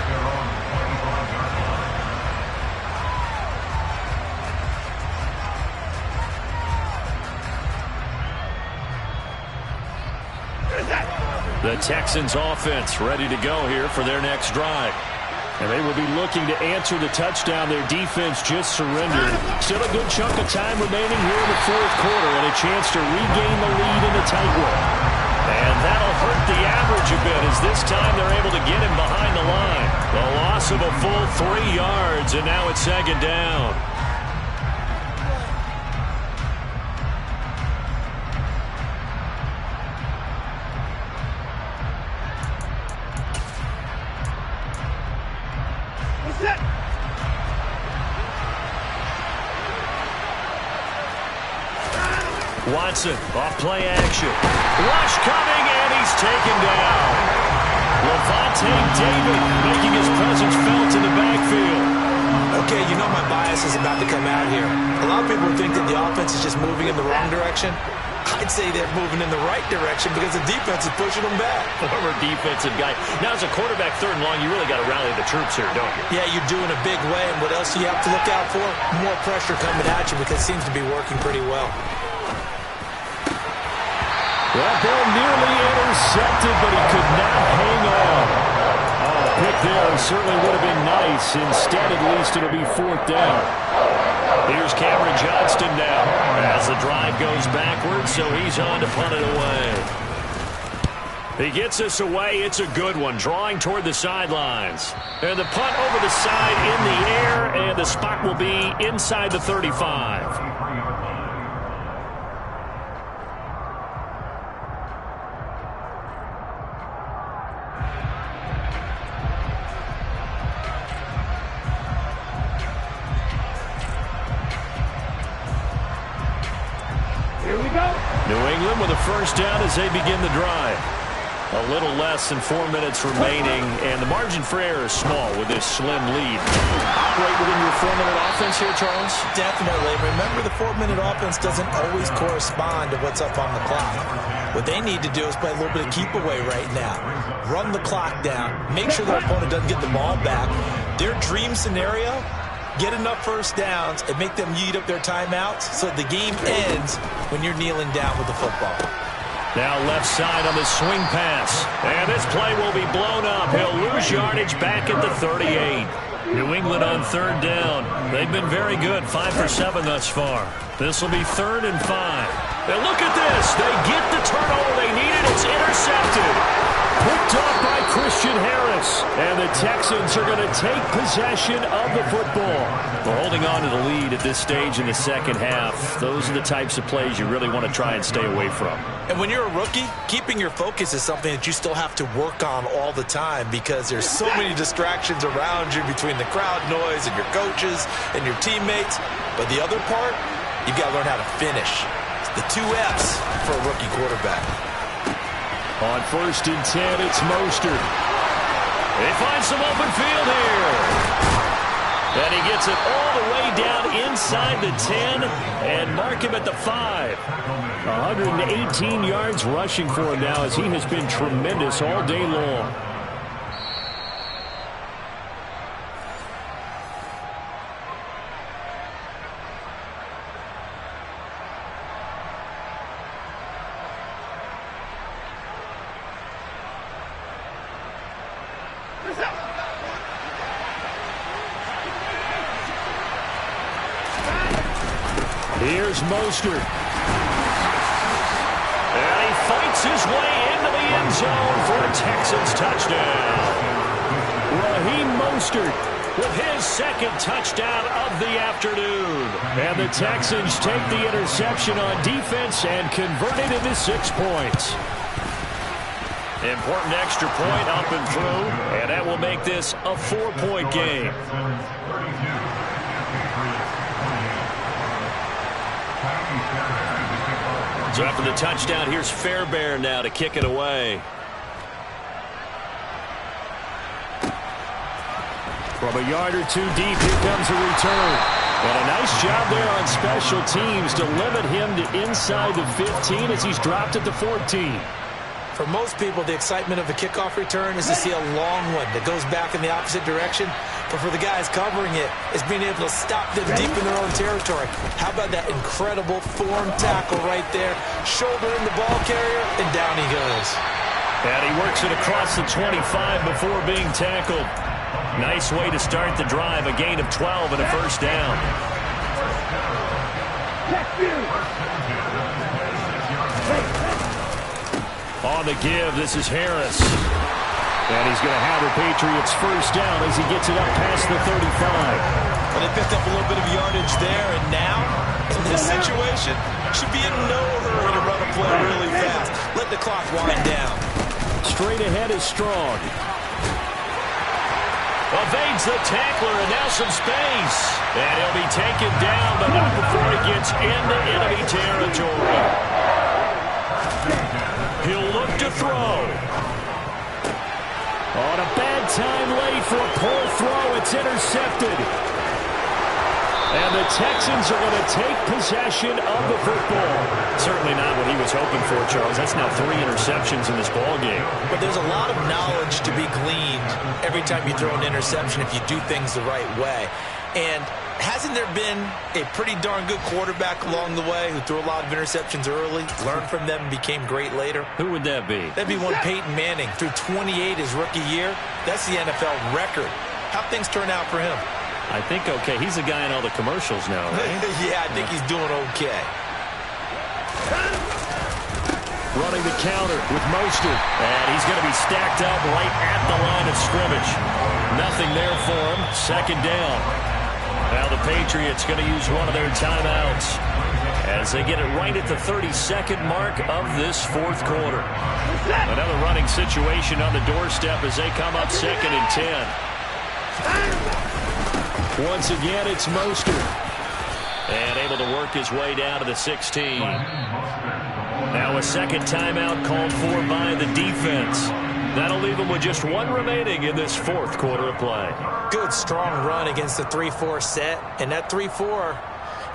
[SPEAKER 6] The Texans offense ready to go here for their next drive. And they will be looking to answer the touchdown their defense just surrendered. Still a good chunk of time remaining here in the fourth quarter and a chance to regain the lead in the tightrope. And that'll hurt the average a bit as this time they're able to get him behind the line. The loss of a full 3 yards, and now it's second down. Watson, off play action. Rush coming, and he's taken down. Levante David making his presence felt in the backfield.
[SPEAKER 4] Okay, you know my bias is about to come out here. A lot of people think that the offense is just moving in the wrong direction. I'd say they're moving in the right direction because the defense is pushing them back.
[SPEAKER 2] Former defensive guy. Now, as a quarterback, 3rd and long, you really got to rally the troops here, don't you?
[SPEAKER 4] Yeah, you do in a big way. And what else do you have to look out for? More pressure coming at you because it seems to be working pretty well.
[SPEAKER 6] That ball nearly intercepted, but he could not hang on. Oh, a pick there certainly would have been nice. Instead, at least, it'll be 4th down. Here's Cameron Johnston now as the drive goes backwards, so he's on to punt it away. He gets us away. It's a good one, drawing toward the sidelines. And the punt over the side in the air, and the spot will be inside the 35. New England with a first down as they begin the drive. A little less than 4 minutes remaining, and the margin for error is small with this slim lead. Operate within your 4-minute offense here, Charles?
[SPEAKER 4] Definitely. Remember, the 4-minute offense doesn't always correspond to what's up on the clock. What they need to do is play a little bit of keep away right now. Run the clock down. Make sure their opponent doesn't get the ball back. Their dream scenario, get enough first downs and make them eat up their timeouts so the game ends when you're kneeling down with the football.
[SPEAKER 6] Now left side on the swing pass. And this play will be blown up. He'll lose yardage back at the 38. New England on 3rd down. They've been very good, 5 for 7 thus far. This will be 3rd and 5. And look at this. They get the turnover they needed. It's intercepted. Picked off by Christian Harris. And the Texans are going to take possession of the football. We're holding on to the lead at this stage in the second half. Those are the types of plays you really want to try and stay away from.
[SPEAKER 4] And when you're a rookie, keeping your focus is something that you still have to work on all the time because there's so many distractions around you between the crowd noise and your coaches and your teammates. But the other part, you've got to learn how to finish. It's the 2 F's for a rookie quarterback.
[SPEAKER 6] On 1st and 10, it's Mostert. They find some open field here. And he gets it all the way down inside the 10 and mark him at the 5. 118 yards rushing for him now as he has been tremendous all day long. Here's Mostert. And he fights his way into the end zone for a Texans touchdown. Raheem Mostert with his 2nd touchdown of the afternoon. And the Texans take the interception on defense and convert it into 6 points. Important extra point up and through, and that will make this a 4-point game. So after the touchdown, here's Fairbairn now to kick it away. From a yard or 2 deep, here comes a return. And a nice job there on special teams to limit him to inside the 15 as he's dropped at the 14.
[SPEAKER 4] For most people, the excitement of a kickoff return is to see a long one that goes back in the opposite direction. But for the guys covering it, is being able to stop them deep in their own territory. How about that incredible form tackle right there? Shoulder in the ball carrier, and down he goes.
[SPEAKER 6] And he works it across the 25 before being tackled. Nice way to start the drive, a gain of 12 and a first down. On the give, this is Harris. And he's going to have the Patriots first down as he gets it up past the 35.
[SPEAKER 4] Well, they picked up a little bit of yardage there, and now, in this situation, should be in no hurry to run a play really fast. Let the clock wind down.
[SPEAKER 6] Straight ahead is Strong. Evades the tackler, and now some space. And he'll be taken down, but not before he gets into enemy territory. He'll look to throw. On a bad time late for a poor throw. It's intercepted. And the Texans are going to take possession of the football. Certainly not what he was hoping for, Charles. That's now 3 interceptions in this ballgame.
[SPEAKER 4] But there's a lot of knowledge to be gleaned every time you throw an interception if you do things the right way. And hasn't there been a pretty darn good quarterback along the way who threw a lot of interceptions early, learned from them, and became great later?
[SPEAKER 6] Who would that be?
[SPEAKER 4] That'd be one Peyton Manning. Threw 28 his rookie year. That's the NFL record. How'd things turn out for him?
[SPEAKER 6] I think okay. He's the guy in all the commercials now, right?
[SPEAKER 4] Yeah, I think he's doing okay.
[SPEAKER 6] Running the counter with Mostert. And he's going to be stacked up right at the line of scrimmage. Nothing there for him. Second down. Now the Patriots going to use one of their timeouts as they get it right at the 32nd mark of this fourth quarter. Another running situation on the doorstep as they come up 2nd and 10. Once again, it's Mostert. And able to work his way down to the 16. Now a second timeout called for by the defense. That'll leave them with just one remaining in this fourth quarter of play.
[SPEAKER 4] Good, strong run against the 3-4 set. And that 3-4,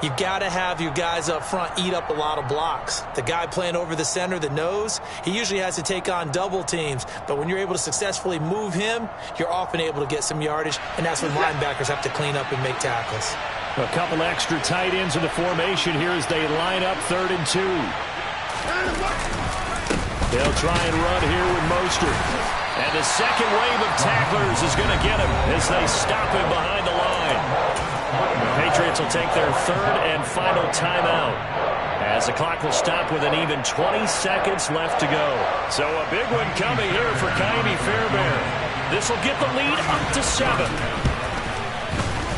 [SPEAKER 4] you've got to have your guys up front eat up a lot of blocks. The guy playing over the center, the nose, he usually has to take on double teams. But when you're able to successfully move him, you're often able to get some yardage. And that's when linebackers have to clean up and make tackles.
[SPEAKER 6] A couple extra tight ends in the formation here as they line up 3rd and 2. They'll try and run here with Mostert. And the second wave of tacklers is going to get him as they stop him behind the line. The Patriots will take their 3rd and final timeout as the clock will stop with an even 20 seconds left to go. So a big one coming here for Ka'imi Fairbairn. This will get the lead up to 7.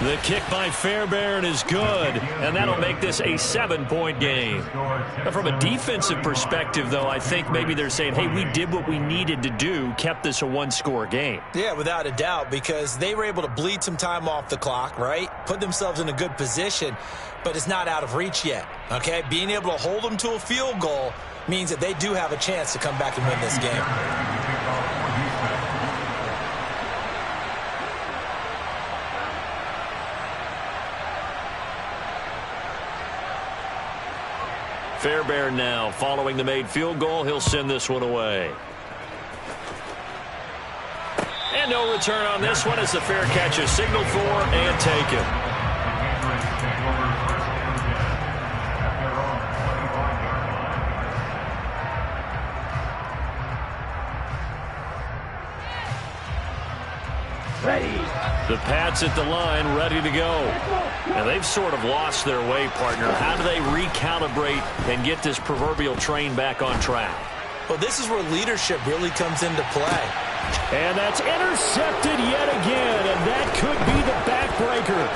[SPEAKER 6] The kick by Fairbairn is good, and that'll make this a 7-point game. Now, from a defensive perspective, though, I think maybe they're saying, hey, we did what we needed to do, kept this a 1-score game.
[SPEAKER 4] Yeah, without a doubt, because they were able to bleed some time off the clock, right? Put themselves in a good position, but it's not out of reach yet, okay? Being able to hold them to a field goal means that they do have a chance to come back and win this game.
[SPEAKER 6] Fairbairn now, following the made field goal, he'll send this one away. And no return on this one as the fair catch is signaled for and taken. The Pats at the line, ready to go. Now, they've sort of lost their way, partner. How do they recalibrate and get this proverbial train back on track?
[SPEAKER 4] Well, this is where leadership really comes into play.
[SPEAKER 6] And that's intercepted yet again, and that could be the backbreaker.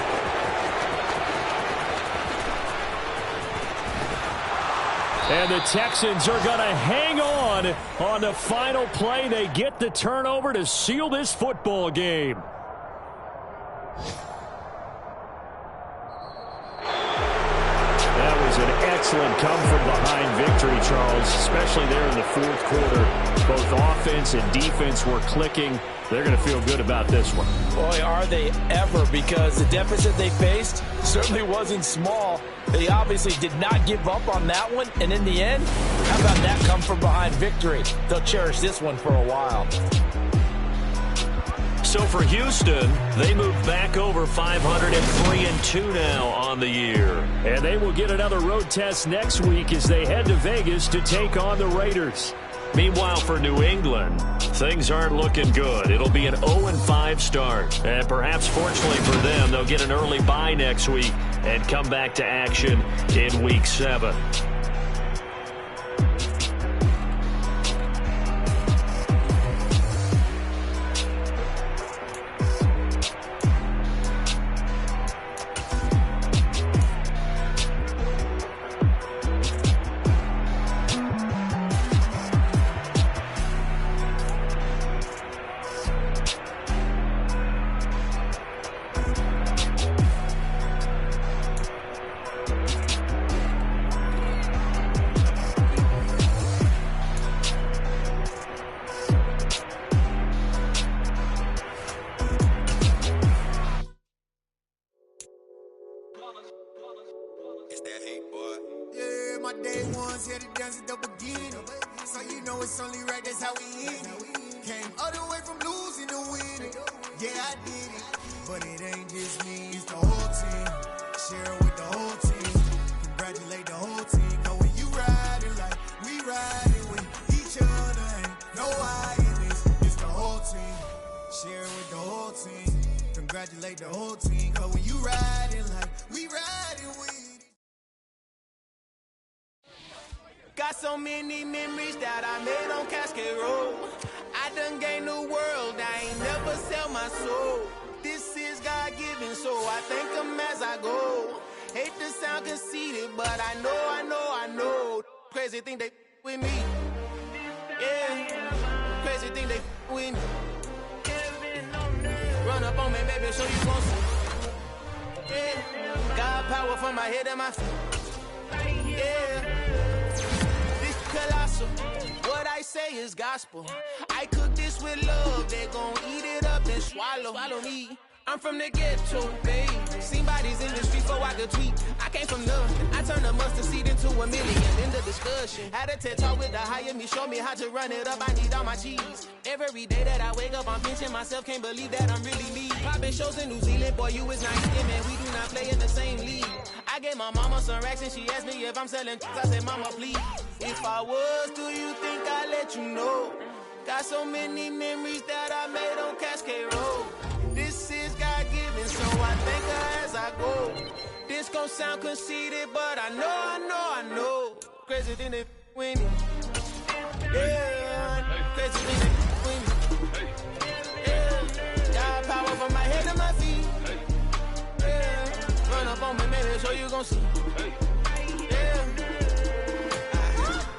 [SPEAKER 6] And the Texans are going to hang on the final play. They get the turnover to seal this football game. That was an excellent come-from-behind victory, Charles, especially there in the fourth quarter. Both offense and defense were clicking. They're going to feel good about this one.
[SPEAKER 4] Boy, are they ever, because the deficit they faced certainly wasn't small. They obviously did not give up on that one, and in the end, how about that come-from-behind victory? They'll cherish this one for a while.
[SPEAKER 6] So for Houston, they move back over 503-2 now on the year. And they will get another road test next week as they head to Vegas to take on the Raiders.
[SPEAKER 2] Meanwhile, for New England, things aren't looking good. It'll be an 0-5 start. And perhaps fortunately for them, they'll get an early bye next week and come back to action in Week 7.
[SPEAKER 1] Congratulate the whole team, cause when you riding like we riding with. Got so many memories that I made on Cascade Road. I done gained the world, I ain't never sell my soul. This is God-given, so I thank him as I go. Hate to sound conceited, but I know. Crazy thing they with me. Yeah, crazy thing they with me. Run up on me, baby, show you gon' see. Yeah, got power from my head and my feet. Yeah, this colossal. What I say is gospel. I cook this with love, they gon' eat it up and swallow me. I'm from the ghetto, babe. Seen bodies in the street before I could tweet. I came from nothing. I turned a mustard seed into a million. End of discussion. Had a TED talk with the higher me. Show me how to run it up. I need all my cheese. Every day that I wake up, I'm pinching myself. Can't believe that I'm really me. Popping shows in New Zealand. Boy, you is not eating, man. We do not play in the same league. I gave my mama some racks and she asked me if I'm selling. I said, mama, please. If I was, do you think I'd let you know? Got so many memories that I made on Cascade Road. This is God-given, so I thank her as I go. This gon' sound conceited, but I know. Crazy thing they with me. Yeah, crazy thing they with me. Yeah, got power from my head to my feet. Yeah, run up on me, maybe so you gon' see. Yeah.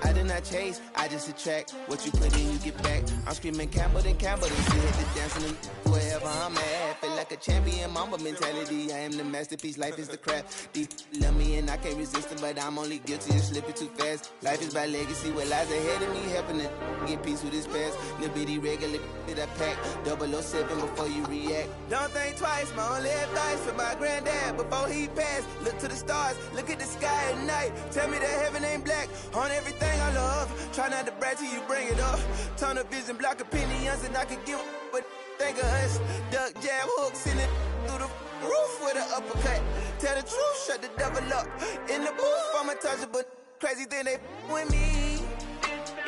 [SPEAKER 1] I did not chase, I just attract. What you put in, you get back. I'm screaming Campbell, then she hit the dancing and wherever I'm at. Feel like a champion, mamba mentality. I am the masterpiece, life is the crap. These love me and I can't resist it, but I'm only guilty of slipping too fast. Life is by legacy, what lies ahead of me, helping to get peace with this past. Little bitty regular that I pack. 007 before you react. Don't think twice, my only advice for my granddad before he passed. Look to the stars, look at the sky at night. Tell me that heaven ain't black on everything I love. Try not to brag till you bring it up. Tunnel vision, block opinions, and I can give what think of us. Duck jab hooks in it through the roof with an uppercut. Tell the truth, shut the devil up. In the booth, I'm untouchable. Crazy thing they with me.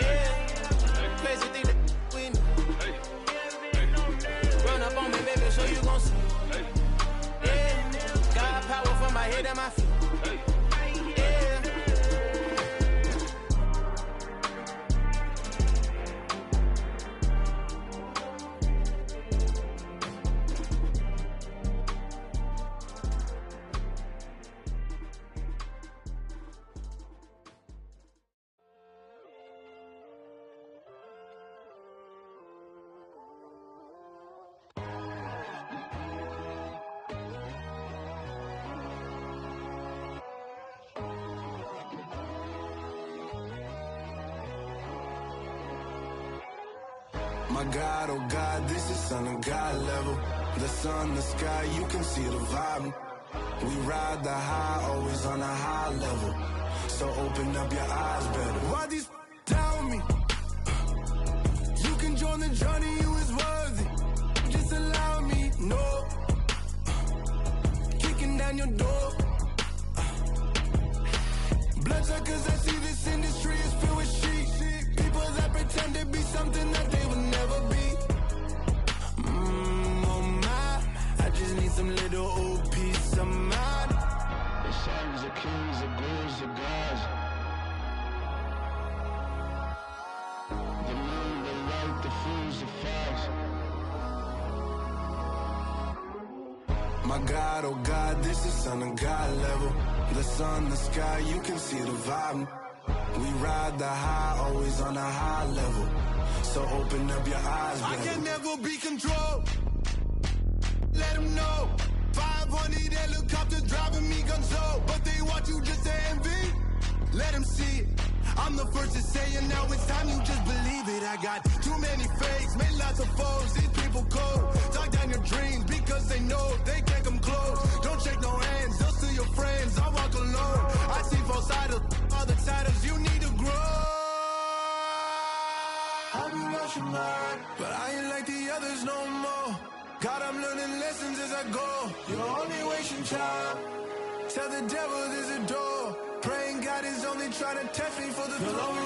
[SPEAKER 1] Yeah, crazy thing they with me. Run up on me, baby, so you gon' see. Yeah, got power from my head and my feet.
[SPEAKER 7] My God, oh God, this is son of God level. The sun, the sky, you can see the vibe. We ride the high, always on a high level. So open up your eyes better. Why these tell me? You can join the journey, you is worthy. Just allow me, no. Kicking down your door. Bloodsuckers, I see this industry is filled with sheep. People that pretend something that they would never be. Oh my, I just need some little old peace of mind.
[SPEAKER 3] The sons of kings, the ghouls, the gods. The moon, the light, the fools, the facts.
[SPEAKER 7] My God, oh God, this is Son of God level. The sun, the sky, you can see the vibe. We ride the high, always on a high level. So open up your eyes, baby. I can never be controlled. Let them know. 500 helicopters driving me gonzo. But they want you just to envy. Let them see it. I'm the first to say it, now it's time you just believe it. I got too many fakes, made lots of foes. These people cold. Talk down your dreams because they know they can't come close. Don't shake no hands, they'll steal your friends. I walk alone. I see false idols, other titles. You need to grow. I've been rushing mine, but I ain't like the others no more. God, I'm learning lessons as I go. You're only wasting time. Tell the devil there's a door. Praying God is only trying to test me for the throne.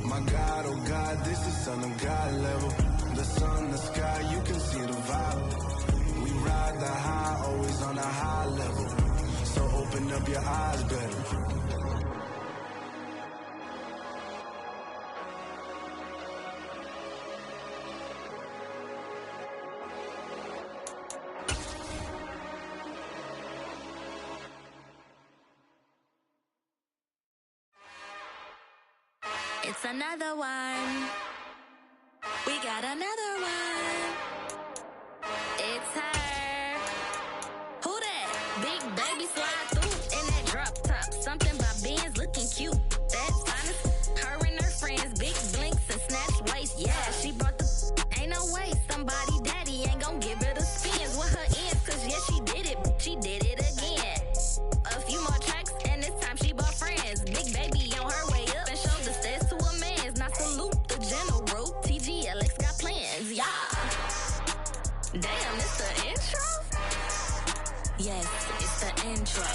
[SPEAKER 7] My God, oh God, this is Son of God level. The sun, the sky, you can see the vibe. We ride the high, always on a high level. So open up your eyes, baby.
[SPEAKER 8] It's another one. We got another one. It's her. Who that? Big baby slide through in that drop top. Something by Benz looking cute. That's honest. Her and her friends, big blinks and snatch waist. Yeah, she brought the. Ain't no way somebody daddy ain't gon' give her the spins with her ends. Cause yeah, she did it. She did it again. A few more tracks and this time she bought friends. Big baby on her way up and showed the stairs to a man's. Now salute the general. TGLX got plans, yeah. Damn, it's the intro? Yes, it's the intro.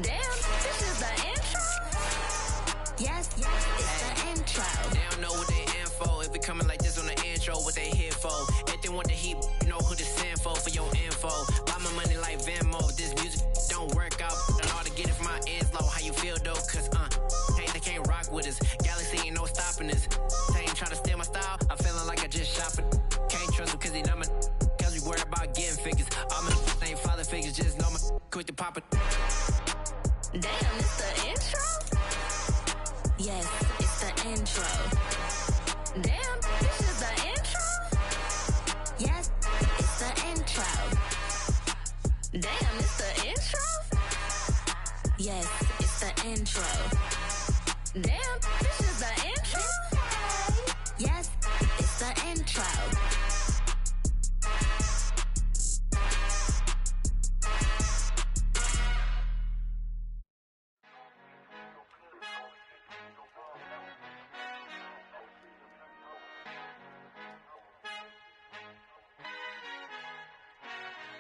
[SPEAKER 8] Damn, this is the intro? Yes, it's the intro.
[SPEAKER 9] They don't know what they in for. If we coming like this on the intro, what they here for? If they want the heat, you know who to send for your info. Buy my money like Venmo. This music don't work out. I know how to get it from my ends low. How you feel though? Cause hey, they can't rock with us. Galaxy ain't no stopping us. They ain't trying to steal my style. I'm feeling like I just shot for. Can't trust them cause they numb it. Cause we worried about getting figures. All my ain't father figures, just know my quick to pop it.
[SPEAKER 8] Damn, it's the intro? Yes, it's the intro. Damn, this is the intro? Yes, it's the intro. Damn, it's the intro? Yes, it's the intro. Damn, this is the intro? Yes, it's the intro.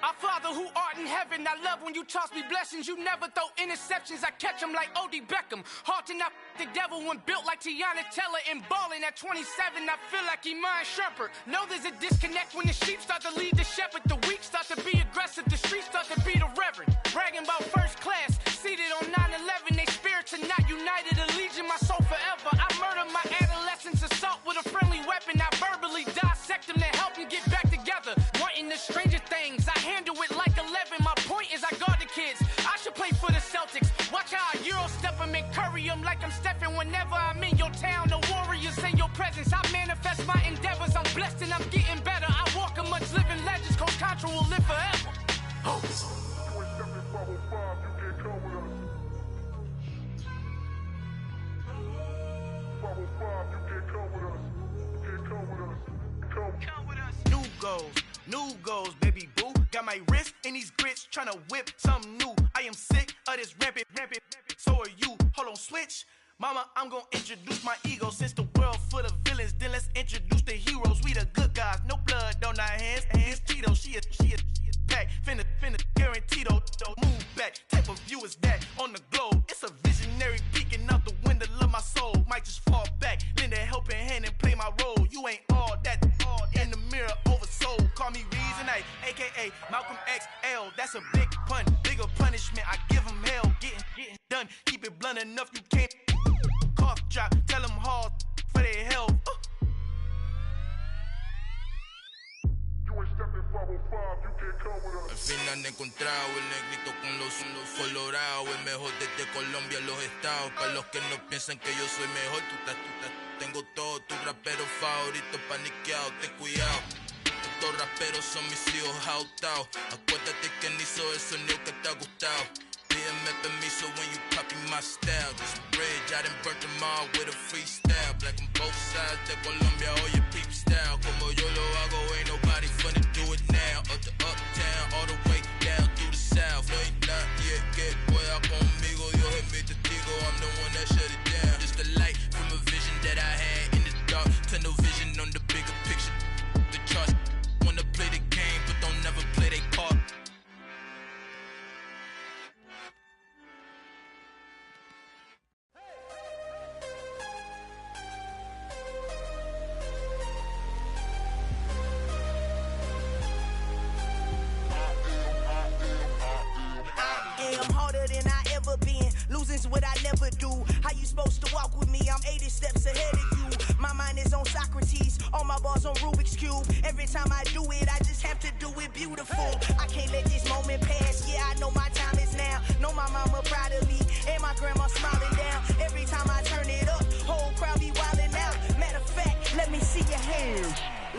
[SPEAKER 10] Our Father who art in heaven, I love when you toss me blessings. You never throw interceptions, I catch them like O.D. Beckham. Hard to not the devil when built like Tiana Teller and balling at 27. I feel like Iman Shumpert. Know there's a disconnect when the sheep start to lead the shepherd. The weak start to be aggressive, the streets start to be the reverend. Bragging about first class, seated on 9/11. They spirits are not united, a legion, my soul forever. I murdered my adolescence, assault with a friendly weapon. I verbally dissect them to help them get back together. Wanting the stranger things, I handle it like 11. My point is I guard the kids. I should play for the Celtics. Watch how I Euro step them and curry them like I'm stepping. Whenever I'm in your town, the warriors in your presence. I manifest my endeavors. I'm blessed and I'm getting better. I walk amongst living legends. Coach Contra will live forever. Oh. New goals, baby boo. Got my wrist in these grits, tryna whip something new. I am sick of this rampant. So are you. Hold on, switch. Mama, I'm gonna introduce my ego. Since the world full of villains, then let's introduce the heroes. We the good guys, no blood on our hands. Hands Tito, she a pack. Finna, guaranteed though. Move back, type of view is that on the globe? It's a visionary peeking out the window of my soul. Might just fall back, lend a helping hand and play my role. You ain't all that in the mirror oversold. Call me Reason A, aka Malcolm XL. That's a big pun, bigger punishment. I give him hell, getting done. Keep it blunt enough, you can't cough drop. Tell them hard for their health.
[SPEAKER 7] Al fin han encontrado el negrito con los colorados, el mejor desde Colombia, los estados. Para los que no piensan que yo soy mejor, tengo todo, tus raperos favoritos paniqueados, ten cuidado. Estos raperos son mis hijos jautados. Acuérdate que ni hizo el sonido que te ha gustado. Pídeme permiso when you copy my style. This bridge, I done burnt them all with a freestyle. Black on both sides de Colombia, oye peep style. Como yo lo hago, ain't nobody finna do it now. Up to uptown, all the way down through the south. No hay nadie que pueda conmigo, Dios es mi testigo. I'm the one that shut it down. Just the light from a vision that I had in the dark. Tunnel vision on the bigger picture. The charts wanna play the game, but don't never play their part.
[SPEAKER 11] Losing's what I never do. How you supposed to walk with me? I'm 80 steps ahead of you. My mind is on Socrates, all my bars on Rubik's Cube. Every time I do it, I just have to do it beautiful. I can't let this moment pass. Yeah, I know my time is now. Know my mama proud of me, and my grandma smiling down. Every time I turn it up, whole crowd be wildin' out. Matter of fact, let me see your hands.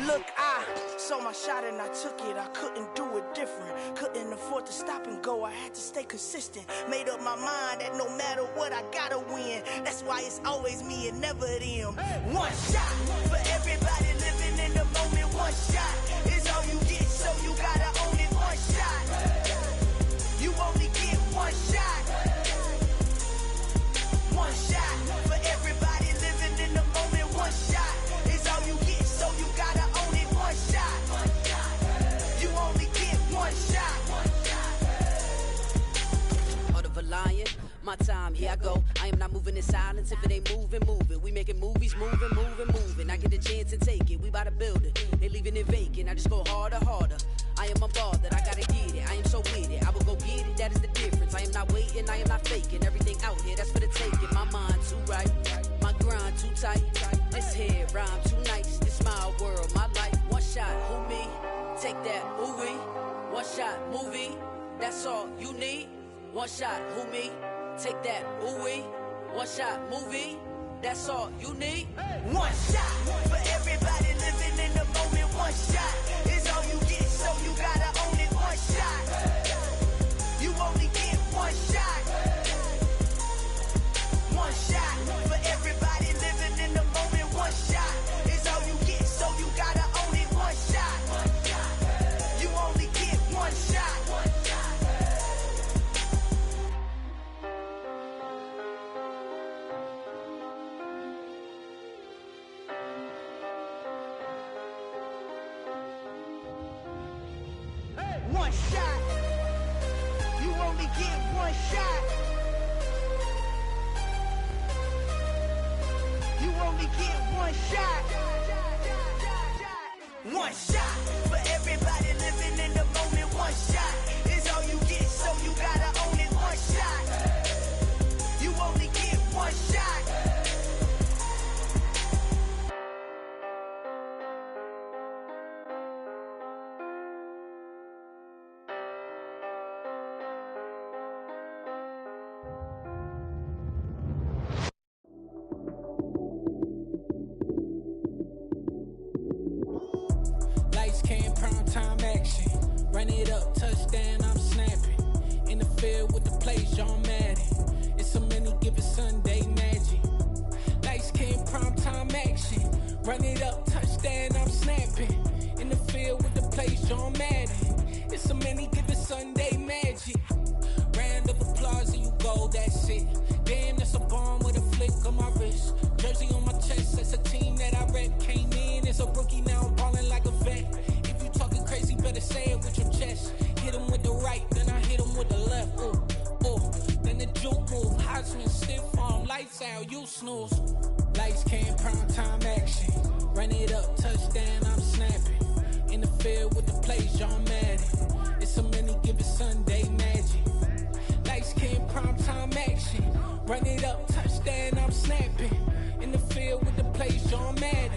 [SPEAKER 11] Look, I saw my shot and I took it. I couldn't do it different. Couldn't afford to stop and go. I had to stay consistent. Made up my mind that no matter what, I gotta win. That's why it's always me and never them. One shot for everybody living in the moment. One shot is all you get, so you gotta own it. One shot. You only get one shot. One shot for everybody living in the moment. One shot is all you get, so you gotta own it. One shot. You only get one shot.
[SPEAKER 12] Heart of a lion, my time, here I go. I am not moving in silence. If it ain't moving, move it. We making movies, moving. I get a chance to take it. We bout to build it. They leaving it vacant. I just go harder. I am a ball that I gotta get it. I am so with it. I will go get it. That is the difference. I am not waiting. I am not faking. Everything out here, that's for the taking. My mind too right. My grind too tight. This head rhyme too nice. This my world, my life. One shot, who me? Take that, ooh wee. One shot, movie. That's all you need. One shot, who me? Take that, ooh wee. One shot, movie. That's all you need.
[SPEAKER 11] One shot for everybody living in the moment. One shot is all you get, so you gotta own it. One shot. You only get one shot. One shot for everybody living in the moment. One shot is all you get, so you gotta own it. One shot. You only get one shot. One shot. You only get one shot. You only get one shot. One shot for everybody living in the moment. One shot is all you get, so you gotta own it. One shot. You only get one shot.
[SPEAKER 13] Lights came, prime time action. Run it up, touchdown, I'm snapping. In the field with the plays, John Madden. It's a many given Sunday magic. Lights came, prime time action. Run it up, touchdown, I'm snapping. In the field with the plays, John Madden. It's a many given Sunday magic. Round of applause and you go, that's it. Damn, that's a bomb with a flick of watch when stiff on lights out, you snooze. Lights came, prime time action. Run it up, touchdown, I'm snapping. In the field with the plays, John Madden. It's a many given Sunday magic. Lights came, prime time action. Run it up, touchdown, I'm snapping. In the field with the plays, John Madden.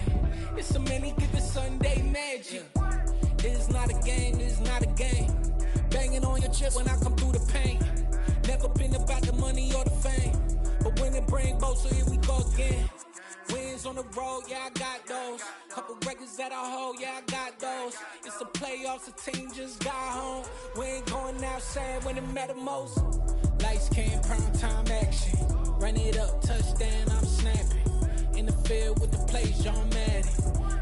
[SPEAKER 13] It's a many given Sunday magic. It's not a game, it's not a game. Banging on your chip when I come through the pain. Never been about the money or the fame. But when it bring both, so here we go again. Wins on the road, yeah, I got those. Couple records that I hold, yeah, I got those. It's the playoffs, the team just got home. We ain't going outside when it matter most. Lights came, prime time action. Run it up, touchdown, I'm snapping. In the field with the plays, John Madden.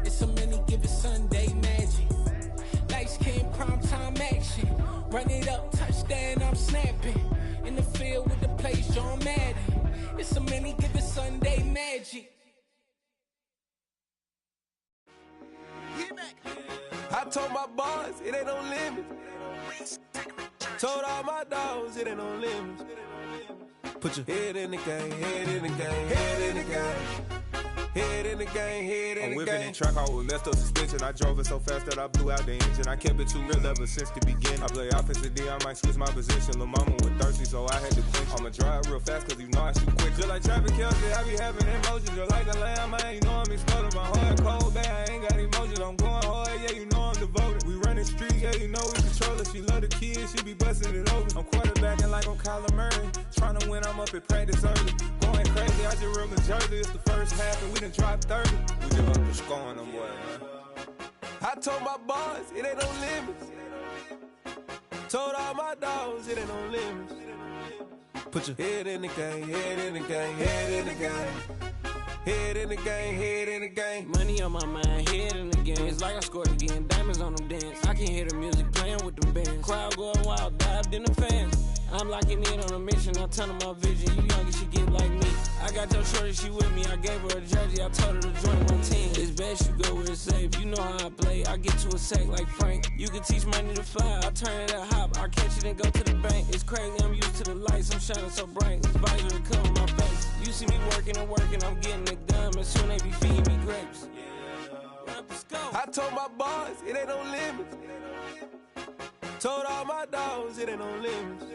[SPEAKER 13] It's a many given Sunday magic. Lights came, prime time action. Run it up, touchdown, I'm snapping. In the field with the plays, John Madden. It's a many given Sunday magic.
[SPEAKER 14] I told my boys it ain't no limit. Told all my dogs it ain't no limit. Put your head in the game, head in the game, head in the game. Head in the game, head in the game. I'm whipping in track out with messed up suspension. I drove it so fast that I blew out the engine. I kept it too real ever since the beginning. I play offensive D, I might switch my position. Lil' mama was thirsty, so I had to quench. I'ma drive real fast, cause you know I shoot quick. Just like Travis Kelce, I be having emotions. Just like a lamb, man, you know I'm exploding. My heart cold, bad, I ain't got emotions. I'm going hard, yeah, you know I'm devoted. We running streets, yeah, you know we control it. She love the kids, she be busting it over. I'm quarterbacking like I'm Kyler Murray. Trying to win, I'm up at practice early. Going crazy, I just real the jersey. It's the first half, and we done dropped 30. We just up to scoring them, boy, man. I told my boys it ain't no limits. Told all my dogs it ain't no limits. Put your head in the game, head in the game, head in the game. Head in the game, head in the game.
[SPEAKER 15] Money on my mind, head in the game. It's like I scored again, diamonds on them dance. I can hear the music playing with them bands. Crowd going wild, dived in the fans. I'm locking in on a mission, I tell them my vision. You young, you should get like me. I got your shorty, she with me. I gave her a jersey, I told her to join my team. It's best you go where it's safe. You know how I play. I get to a sack like Frank. You can teach money to fly. I turn it a hop. I catch it and go to the bank. It's crazy, I'm used to the lights. I'm shining so bright. This visor will cover my face. You see me working and working. I'm getting it done. And soon they be feeding me grapes.
[SPEAKER 14] I told my boys it ain't no limits. Told all my dogs it ain't no limits.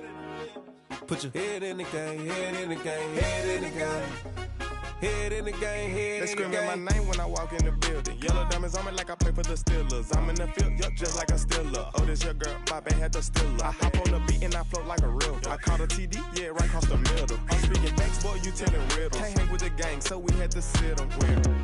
[SPEAKER 14] Put your head in the game, head in the game, head in the game. Head in the game, head in the game. They screaming my name when I walk in the building. Yellow diamonds on me like I play for the Steelers. I'm in the field, yup, just like a Steeler. Oh, this your girl, my band had the Steeler. I hop on the beat and I float like a river. I caught a TD, yeah, right across the middle. I'm speaking thanks, boy, you telling riddles. Can't hang with the gang, so we had to sit them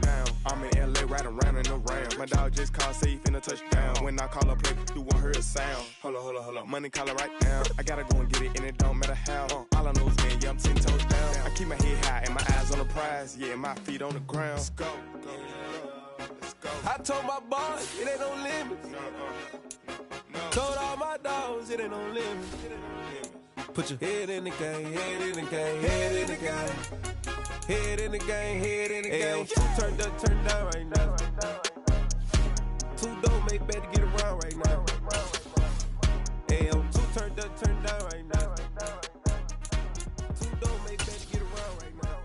[SPEAKER 14] down. I'm in LA, right around in the round. My dog just called, say he finna touchdown. When I call a play, you won't hear a sound. Hold up, money calling right now. I gotta go and get it, and it don't matter how. All I know is, man, yeah, I'm 10 toes down. I keep my head high and my eyes on the prize. Yeah, my feet on the ground. Let's go. I told my boys it ain't no limits. Told all my dogs it ain't no limits. Put your head in the game, head in the game, head in the game. Head in the game, head in the game. Two turned up, turned down right now. Two don't make better get around right now. Hey, I'm two turned up, turned down right now. Two don't make better get around right now.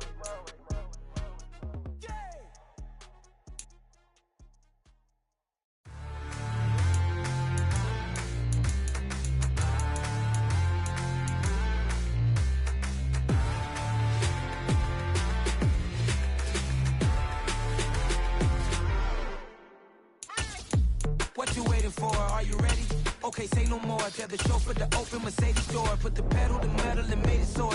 [SPEAKER 11] What you waiting for? Are you ready? Okay, say no more. Tell the chauffeur to open Mercedes door. Put the pedal to metal and made it soar.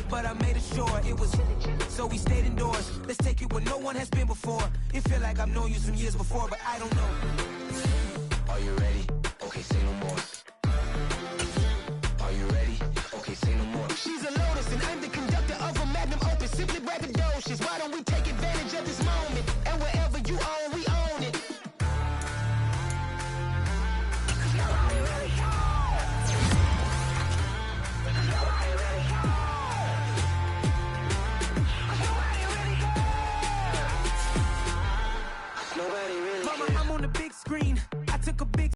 [SPEAKER 11] But I made it sure it was. So we stayed indoors. Let's take it where no one has been before. It feel like I've known you some years before, but I don't know. Are you ready?